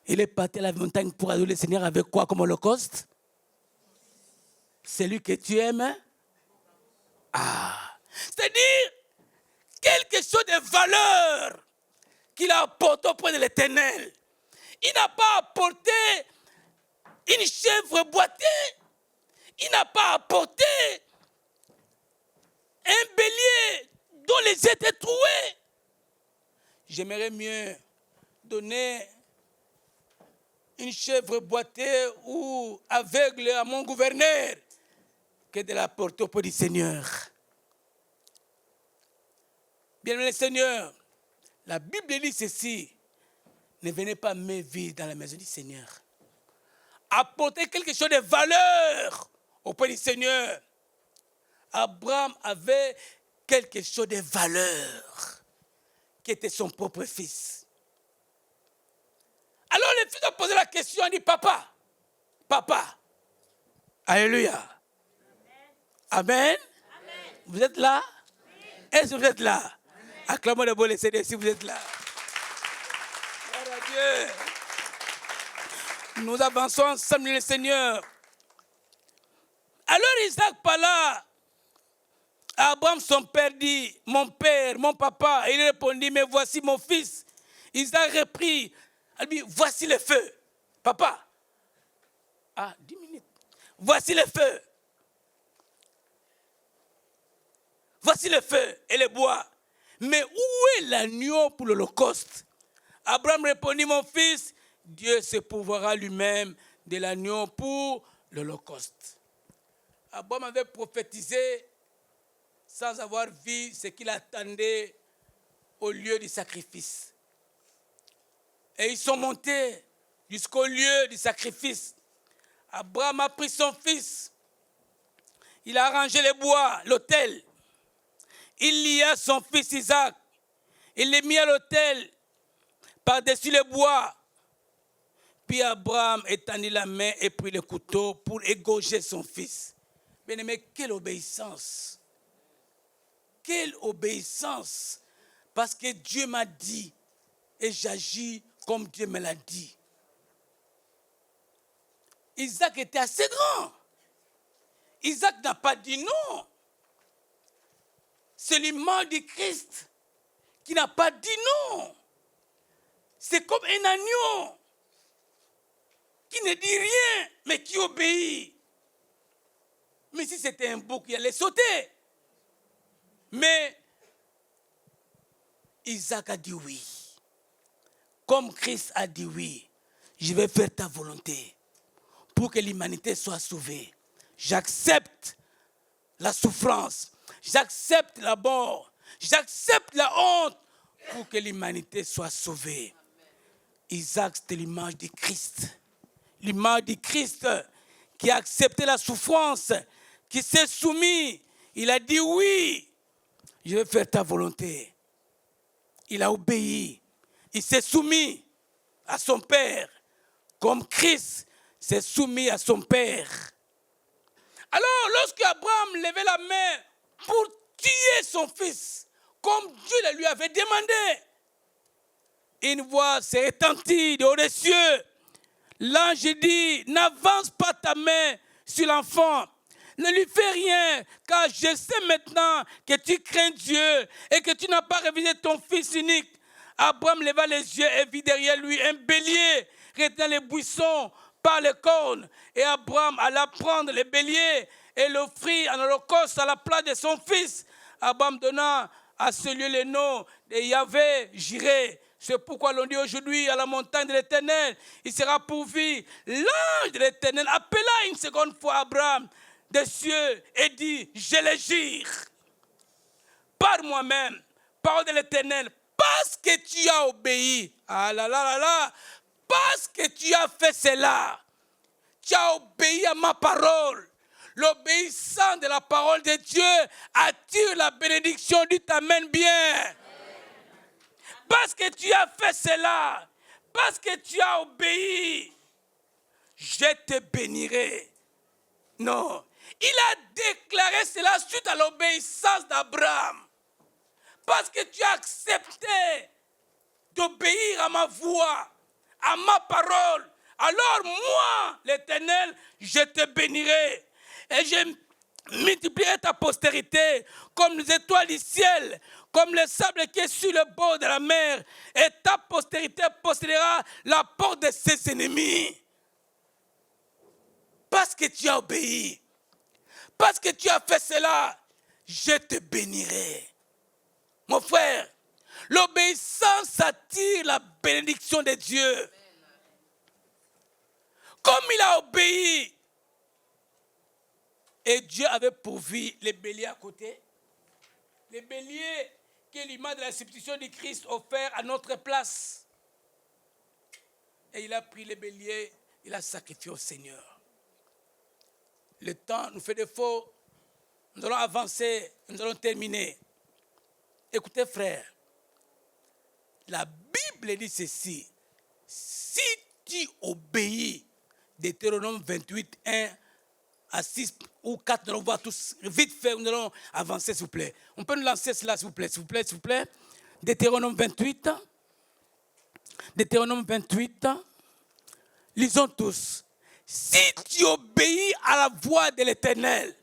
D: Il est parti à la montagne pour adorer le Seigneur avec quoi comme holocauste? Celui que tu aimes? C'est-à-dire, quelque chose de valeur qu'il a apporté auprès de l'Éternel. Il n'a pas apporté une chèvre boitée. Il n'a pas apporté un bélier dont les yeux étaient troués. J'aimerais mieux donner une chèvre boitée ou aveugle à mon gouverneur que de la porter auprès du Seigneur. Bien-aimé Seigneur, la Bible dit ceci. ne venez pas me vivre dans la maison du Seigneur. Apportez quelque chose de valeur auprès du Seigneur. Abraham avait quelque chose de valeur qui était son propre fils. Alors le fils a posé la question, il dit, papa, alléluia. Amen. Amen. Vous êtes là? Oui. Est-ce que vous êtes là? Acclamons le bon le Seigneur si vous êtes là. Gloire à Dieu. Nous avançons ensemble le Seigneur. Alors Isaac parla. Abraham, son père, dit, mon père, mon papa. Et il répondit, mais voici mon fils. Isaac reprit. Il dit, voici le feu. Papa. 10 minutes. Voici le feu. Voici le feu et le bois. Mais où est l'agneau pour l'holocauste? Abraham répondit, mon fils, Dieu se pourvoira lui-même de l'agneau pour l'holocauste. Abraham avait prophétisé sans avoir vu ce qu'il attendait au lieu du sacrifice. Et ils sont montés jusqu'au lieu du sacrifice. Abraham a pris son fils. Il a arrangé les bois, l'autel. Il lia son fils Isaac. Il l'a mis à l'autel par-dessus les bois. Puis Abraham étendit la main et prit le couteau pour égorger son fils. Bien-aimé, quelle obéissance! Quelle obéissance! Parce que Dieu m'a dit et j'agis comme Dieu me l'a dit. Isaac était assez grand. Isaac n'a pas dit non. C'est l'image du Christ qui n'a pas dit non. C'est comme un agneau qui ne dit rien, mais qui obéit. Mais si c'était un bouc, il allait sauter. Mais Isaac a dit oui. Comme Christ a dit oui, je vais faire ta volonté pour que l'humanité soit sauvée. J'accepte la souffrance. J'accepte la mort. J'accepte la honte pour que l'humanité soit sauvée. Isaac, c'était l'image du Christ. L'image du Christ qui a accepté la souffrance, qui s'est soumis. Il a dit oui, je vais faire ta volonté. Il a obéi. Il s'est soumis à son Père, comme Christ s'est soumis à son Père. Alors, lorsque Abraham levait la main pour tuer son fils, comme Dieu le lui avait demandé, une voix s'est retentie de haut des cieux. L'ange dit, n'avance pas ta main sur l'enfant. Ne lui fais rien, car je sais maintenant que tu crains Dieu et que tu n'as pas révisé ton fils unique. Abraham leva les yeux et vit derrière lui un bélier retenant les buissons par les cornes. Et Abraham alla prendre le bélier et l'offrit en holocauste à la place de son fils. Abraham donna à ce lieu le nom de Yahvé Jireh. C'est pourquoi l'on dit aujourd'hui à la montagne de l'Éternel, il sera pourvu. L'ange de l'Éternel appela une seconde fois Abraham des cieux et dit, je le jure par moi-même, parole de l'Éternel, parce que tu as obéi, parce que tu as fait cela, tu as obéi à ma parole. L'obéissance de la parole de Dieu attire la bénédiction, Dieu t'amène bien. Parce que tu as fait cela, parce que tu as obéi, je te bénirai. Non, il a déclaré cela suite à l'obéissance d'Abraham. Parce que tu as accepté d'obéir à ma voix, à ma parole. Alors moi, l'Éternel, je te bénirai. Et je multiplierai ta postérité comme les étoiles du ciel, comme le sable qui est sur le bord de la mer. Et ta postérité possédera la porte de ses ennemis. Parce que tu as obéi, parce que tu as fait cela, je te bénirai. Mon frère, l'obéissance attire la bénédiction de Dieu. Comme il a obéi, et Dieu avait pourvu les béliers à côté. Les béliers qui est l'image de la substitution du Christ offert à notre place. Et il a pris les béliers, il a sacrifié au Seigneur. Le temps nous fait défaut. Nous allons avancer, nous allons terminer. Écoutez, frère, la Bible dit ceci. Si tu obéis, Deutéronome 28, 1 à 6 ou 4, nous allons voir tous vite fait, nous allons avancer, s'il vous plaît. On peut nous lancer cela, s'il vous plaît, s'il vous plaît, s'il vous plaît. Deutéronome 28. Deutéronome 28. Lisons tous. Si tu obéis à la voix de l'Éternel,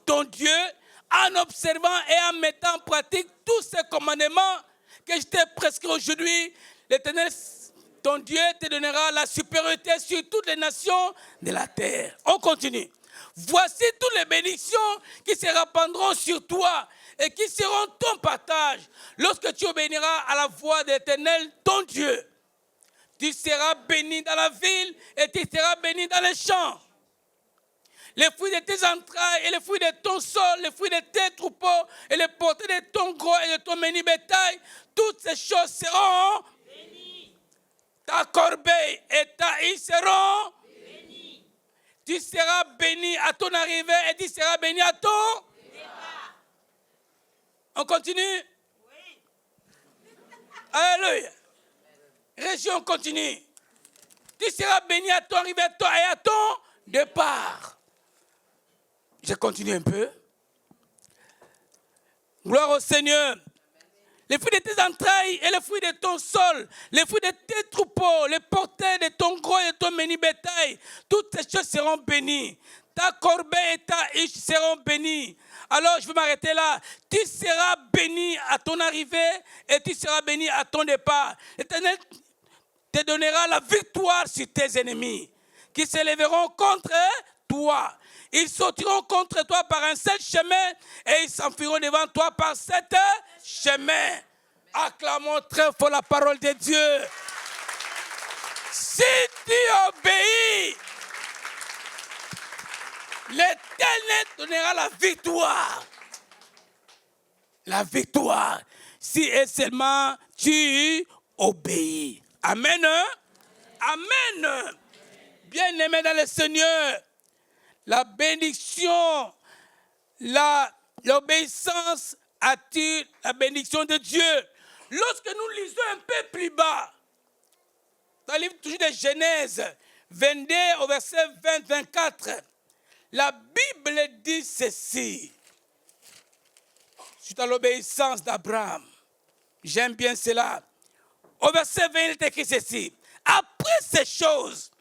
D: ton Dieu, en observant et en mettant en pratique tous ces commandements que je t'ai prescrits aujourd'hui, l'Éternel, ton Dieu, te donnera la supériorité sur toutes les nations de la terre. On continue. Voici toutes les bénédictions qui se répandront sur toi et qui seront ton partage lorsque tu obéiras à la voix de l'Éternel, ton Dieu. Tu seras béni dans la ville et tu seras béni dans les champs. Les fruits de tes entrailles et les fruits de ton sol, les fruits de tes troupeaux et les portées de ton gros et de ton menu bétail, toutes ces choses seront bénies. Ta corbeille et ta haie seront bénies. Tu seras béni à ton arrivée et tu seras béni à ton départ. On continue? Oui. Alléluia. Région continue. Tu seras béni à ton arrivée et à ton départ. Je continue un peu. Gloire au Seigneur. Les fruits de tes entrailles et les fruits de ton sol, les fruits de tes troupeaux, les portées de ton gros et de ton menu bétail, toutes ces choses seront bénies. Ta corbeille et ta hache seront bénies. Alors je vais m'arrêter là. Tu seras béni à ton arrivée et tu seras béni à ton départ. L'Éternel te donnera la victoire sur tes ennemis qui se lèveront contre toi. Ils sauteront contre toi par un seul chemin et ils s'enfuiront devant toi par sept chemins. Acclamons très fort la parole de Dieu. Si tu obéis, l'Éternel donnera la victoire. La victoire. Si et seulement tu obéis. Amen. Amen. Bien-aimés dans le Seigneur, la bénédiction, l'obéissance attire la bénédiction de Dieu. Lorsque nous lisons un peu plus bas, dans le livre toujours de Genèse 22 au verset 20-24, la Bible dit ceci. Suite à l'obéissance d'Abraham. J'aime bien cela. Au verset 20, il est écrit ceci. Après ces choses,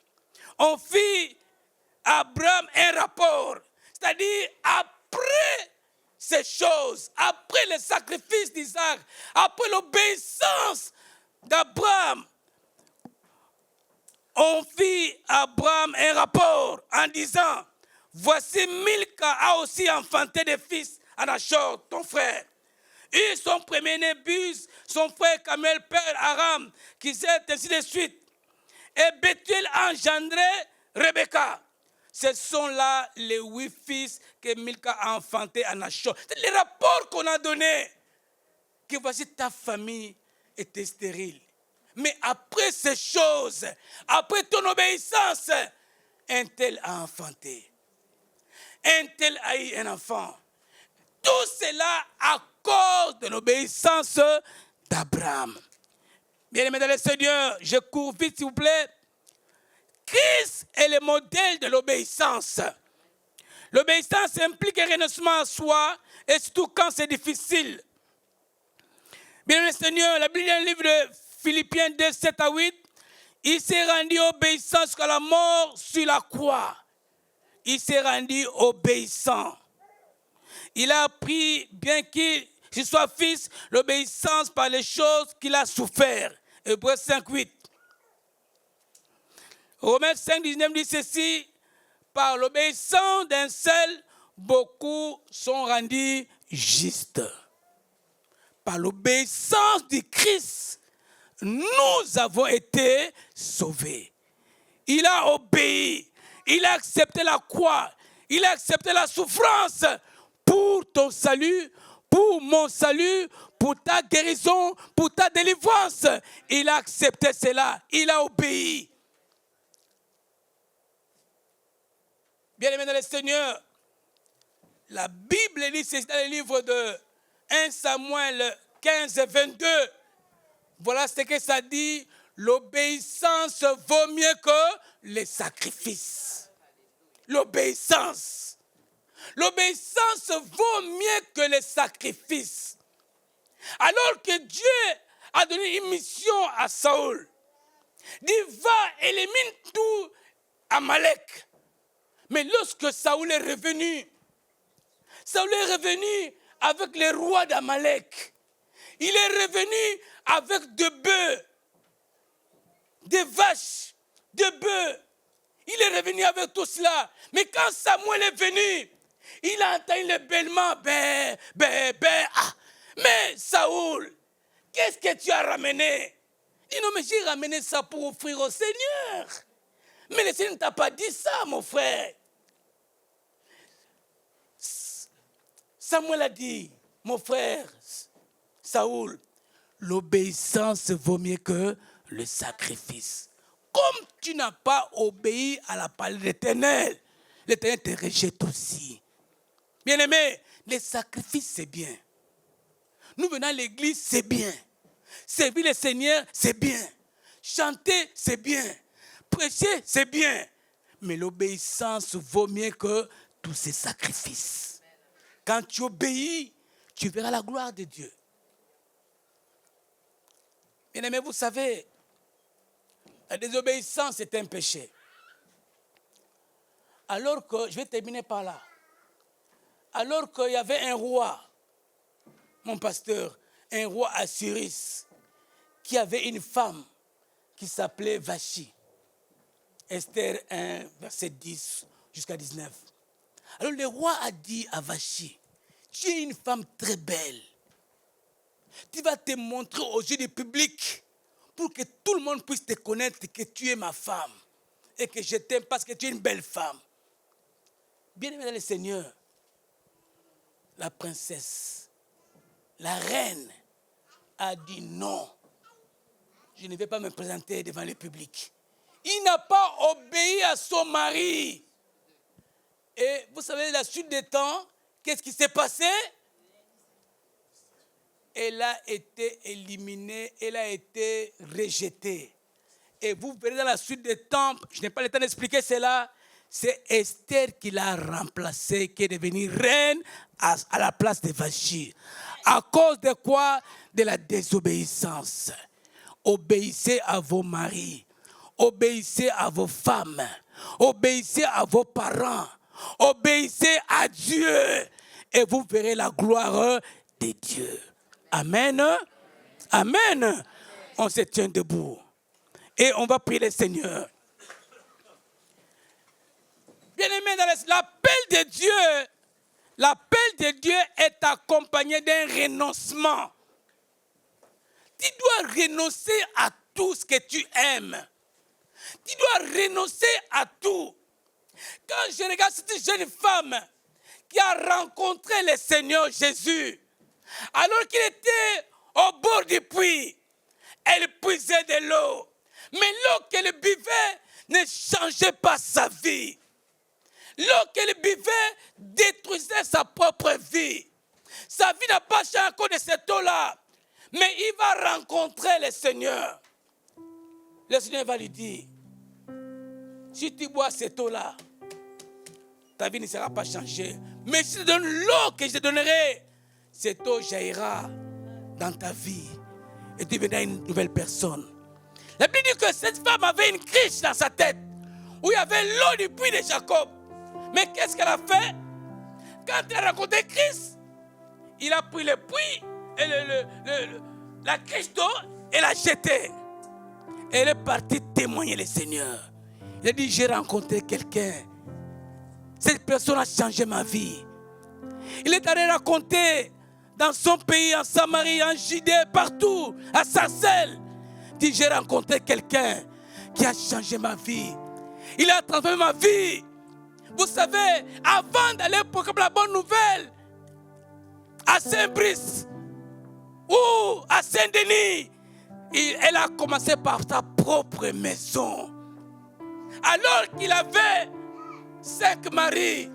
D: on fit Abraham un rapport. C'est-à-dire, après ces choses, après le sacrifice d'Isaac, après l'obéissance d'Abraham, on fit Abraham un rapport en disant, voici Milka a aussi enfanté des fils à Nachor, ton frère. Et son premier-né Buz, son frère Kamel, père Aram, qui s'est ainsi de suite. Et Bethuel a engendré Rebecca. Ce sont là les 8 fils que Milka a enfantés à Nachor. C'est les rapports qu'on a donnés. Que voici ta famille était stérile. Mais après ces choses, après ton obéissance, un tel a enfanté. Un tel a eu un enfant. Tout cela à cause de l'obéissance d'Abraham. Bien-aimés dans le Seigneur, je cours vite s'il vous plaît. Christ est le modèle de l'obéissance. L'obéissance implique un renoncement à soi, et surtout quand c'est difficile. Bien-aimés dans le Seigneur, la Bible dans le livre de Philippiens 2, 7 à 8, il s'est rendu obéissant jusqu'à la mort sur la croix. Il s'est rendu obéissant. Il a appris, bien qu'il soit fils, l'obéissance par les choses qu'il a souffert. Hébreux 5, 8. Romains 5, 19 dit ceci, par l'obéissance d'un seul, beaucoup sont rendus justes. Par l'obéissance du Christ, nous avons été sauvés. Il a obéi, il a accepté la croix, il a accepté la souffrance pour ton salut, pour mon salut, pour ta guérison, pour ta délivrance. Il a accepté cela, il a obéi. Bien-aimés dans le Seigneur, la Bible dit, c'est dans le livre de 1 Samuel 15, 22. Voilà ce que ça dit. L'obéissance vaut mieux que les sacrifices. L'obéissance. L'obéissance vaut mieux que les sacrifices. Alors que Dieu a donné une mission à Saül. Dit, va, élimine tout Amalek. Mais lorsque Saül est revenu avec les rois d'Amalek. Il est revenu avec des bœufs, des vaches, des bœufs. Il est revenu avec tout cela. Mais quand Samuel est venu, il a entendu le bêlement. Bé, bé, bé. Ah. Mais Saül, qu'est-ce que tu as ramené? Il dit non, mais j'ai ramené ça pour offrir au Seigneur. Mais le Seigneur ne t'a pas dit ça, mon frère. Samuel a dit, mon frère, Saül, l'obéissance vaut mieux que le sacrifice. Comme tu n'as pas obéi à la parole de l'Éternel, l'Éternel te rejette aussi. Bien-aimé, les sacrifices, c'est bien. Nous venons à l'église, c'est bien. Servir le Seigneur, c'est bien. Chanter, c'est bien. Prêcher, c'est bien. Mais l'obéissance vaut mieux que tous ces sacrifices. Quand tu obéis, tu verras la gloire de Dieu. Bien-aimés, vous savez, la désobéissance est un péché. Alors que, je vais terminer par là. Alors qu'il y avait un roi, mon pasteur, un roi Assyrus, qui avait une femme qui s'appelait Vachi. Esther 1, verset 10 jusqu'à 19. Alors le roi a dit à Vachi, tu es une femme très belle. Tu vas te montrer aux yeux du public pour que tout le monde puisse te connaître que tu es ma femme et que je t'aime parce que tu es une belle femme. Bien-aimé dans le Seigneur, la princesse, la reine a dit non. Je ne vais pas me présenter devant le public. Il n'a pas obéi à son mari. Et vous savez, la suite des temps, qu'est-ce qui s'est passé? Elle a été éliminée, elle a été rejetée. Et vous verrez dans la suite des temps, je n'ai pas le temps d'expliquer cela, c'est Esther qui l'a remplacée, qui est devenue reine à la place de Vachi. À cause de quoi? De la désobéissance. Obéissez à vos maris, obéissez à vos femmes, obéissez à vos parents, obéissez à Dieu et vous verrez la gloire de Dieu. Amen. Amen. On se tient debout et on va prier le Seigneur. Bien-aimé, l'appel de Dieu est accompagné d'un renoncement. Tu dois renoncer à tout ce que tu aimes. Tu dois renoncer à tout. Quand je regarde cette jeune femme qui a rencontré le Seigneur Jésus, alors qu'il était au bord du puits, elle puisait de l'eau. Mais l'eau qu'elle buvait ne changeait pas sa vie. L'eau qu'elle buvait détruisait sa propre vie. Sa vie n'a pas changé à cause de cette eau-là. Mais il va rencontrer le Seigneur. Le Seigneur va lui dire, si tu bois cette eau-là, ta vie ne sera pas changée. Mais si tu donnes l'eau que je te donnerai, cette eau jaillira dans ta vie. Et tu deviendras une nouvelle personne. La Bible dit que cette femme avait une criche dans sa tête, où il y avait l'eau du puits de Jacob. Mais qu'est-ce qu'elle a fait? Quand elle a rencontré Christ, il a pris le puits et la criche d'eau et l'a jetée. Elle est partie témoigner le Seigneur. Il a dit, j'ai rencontré quelqu'un. Cette personne a changé ma vie. Il est allé raconter dans son pays, en Samarie, en Judée, partout, à Sarcelles. Il dit, j'ai rencontré quelqu'un qui a changé ma vie. Il a transformé ma vie. Vous savez, avant d'aller proclamer la bonne nouvelle à Saint-Brice ou à Saint-Denis, elle a commencé par sa propre maison. Alors qu'il avait 5 maris.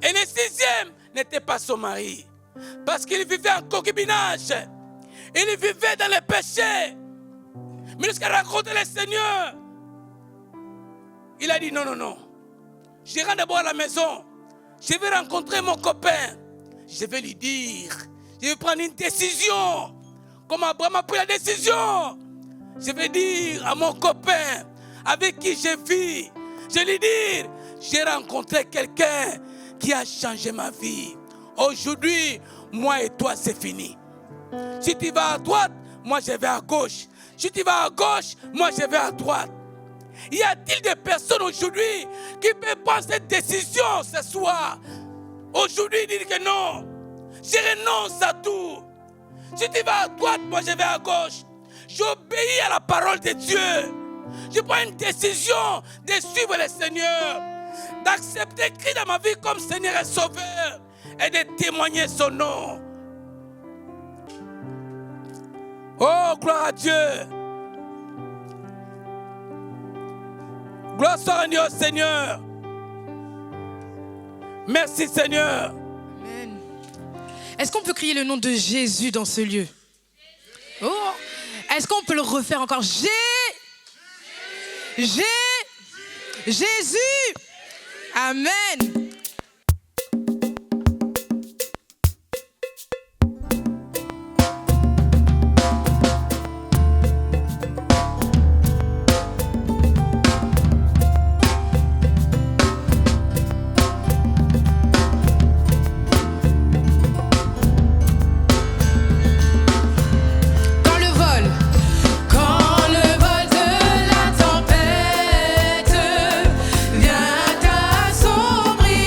D: Et le 6e n'était pas son mari. Parce qu'il vivait en concubinage. Il vivait dans le péché. Mais lorsqu'il a rencontré le Seigneur, il a dit non, non, non. Je rentre d'abord à la maison. Je vais rencontrer mon copain. Je vais lui dire. Je vais prendre une décision. Comme Abraham a pris la décision. Je vais dire à mon copain avec qui je vis. Je vais lui dire, j'ai rencontré quelqu'un qui a changé ma vie. Aujourd'hui, moi et toi, c'est fini. Si tu vas à droite, moi je vais à gauche. Si tu vas à gauche, moi je vais à droite. Y a-t-il des personnes aujourd'hui qui peuvent prendre cette décision ce soir? Aujourd'hui, dire que non, je renonce à tout. Si tu vas à droite, moi je vais à gauche. J'obéis à la parole de Dieu. Je prends une décision de suivre le Seigneur, d'accepter Christ dans ma vie comme Seigneur et Sauveur et de témoigner son nom. Oh, gloire à Dieu. Gloire soit rendue au Seigneur. Merci Seigneur.
C: Amen. Est-ce qu'on peut crier le nom de Jésus dans ce lieu? Oh. Est-ce qu'on peut le refaire encore? Jésus. Amen.
B: Vient t'assombrir.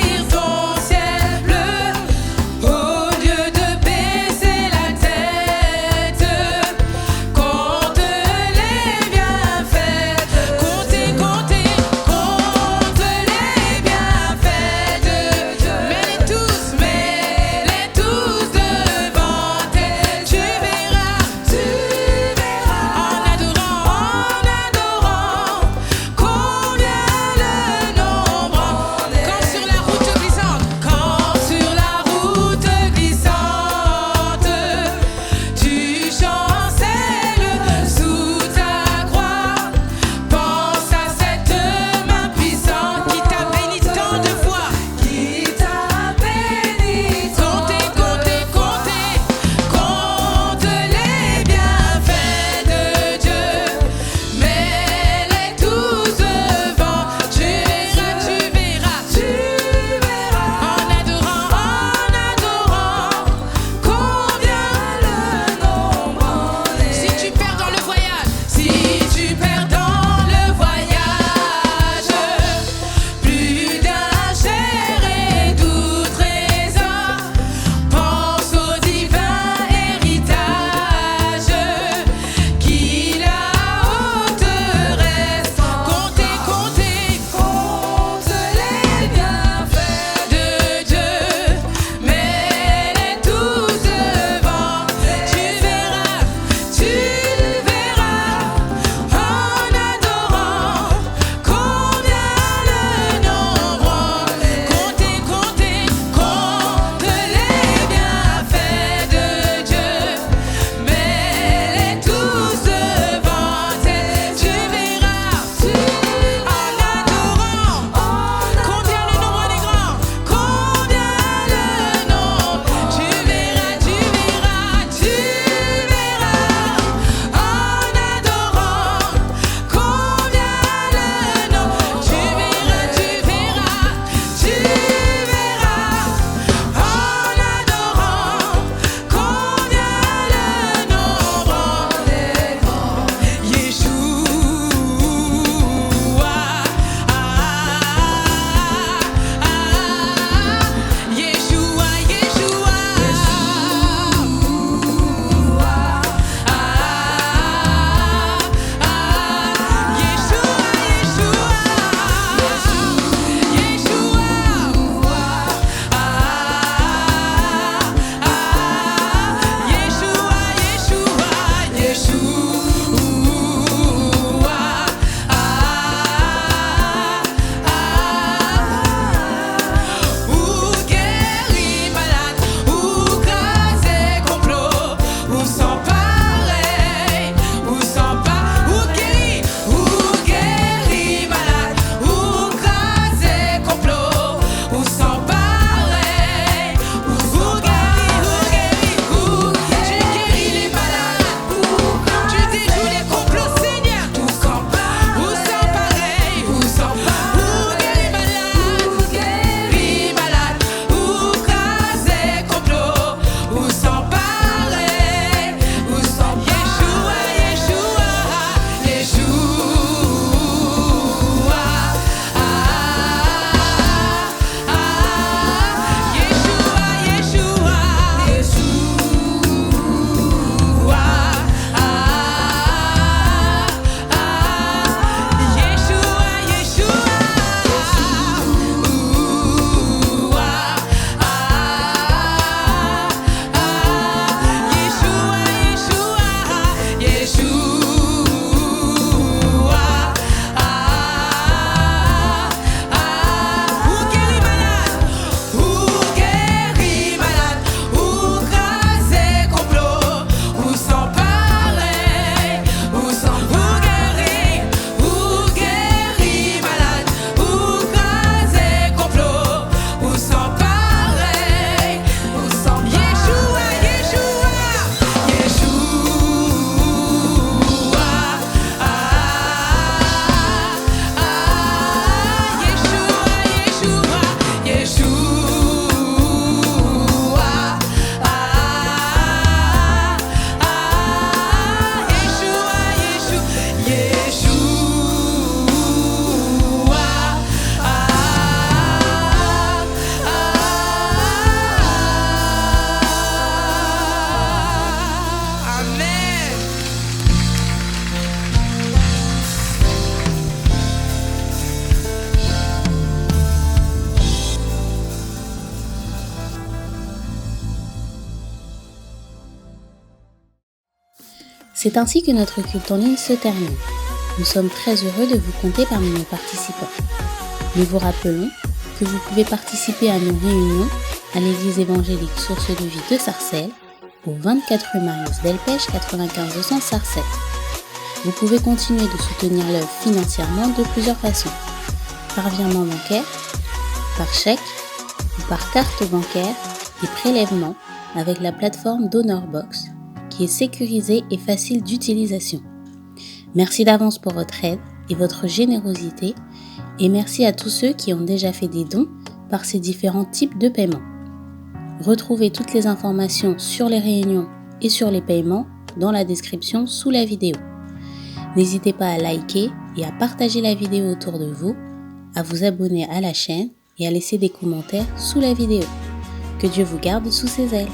A: C'est ainsi que notre culte en ligne se termine. Nous sommes très heureux de vous compter parmi nos participants. Nous vous rappelons que vous pouvez participer à nos réunions à l'église évangélique Source de Vie de Sarcelles, au 24 rue Marius Delpech 95 200 Sarcelles. Vous pouvez continuer de soutenir l'œuvre financièrement de plusieurs façons. Par virement bancaire, par chèque ou par carte bancaire et prélèvement avec la plateforme DonorBox qui est sécurisée et facile d'utilisation. Merci d'avance pour votre aide et votre générosité et merci à tous ceux qui ont déjà fait des dons par ces différents types de paiements. Retrouvez toutes les informations sur les réunions et sur les paiements dans la description sous la vidéo. N'hésitez pas à liker et à partager la vidéo autour de vous, à vous abonner à la chaîne et à laisser des commentaires sous la vidéo. Que Dieu vous garde sous ses ailes.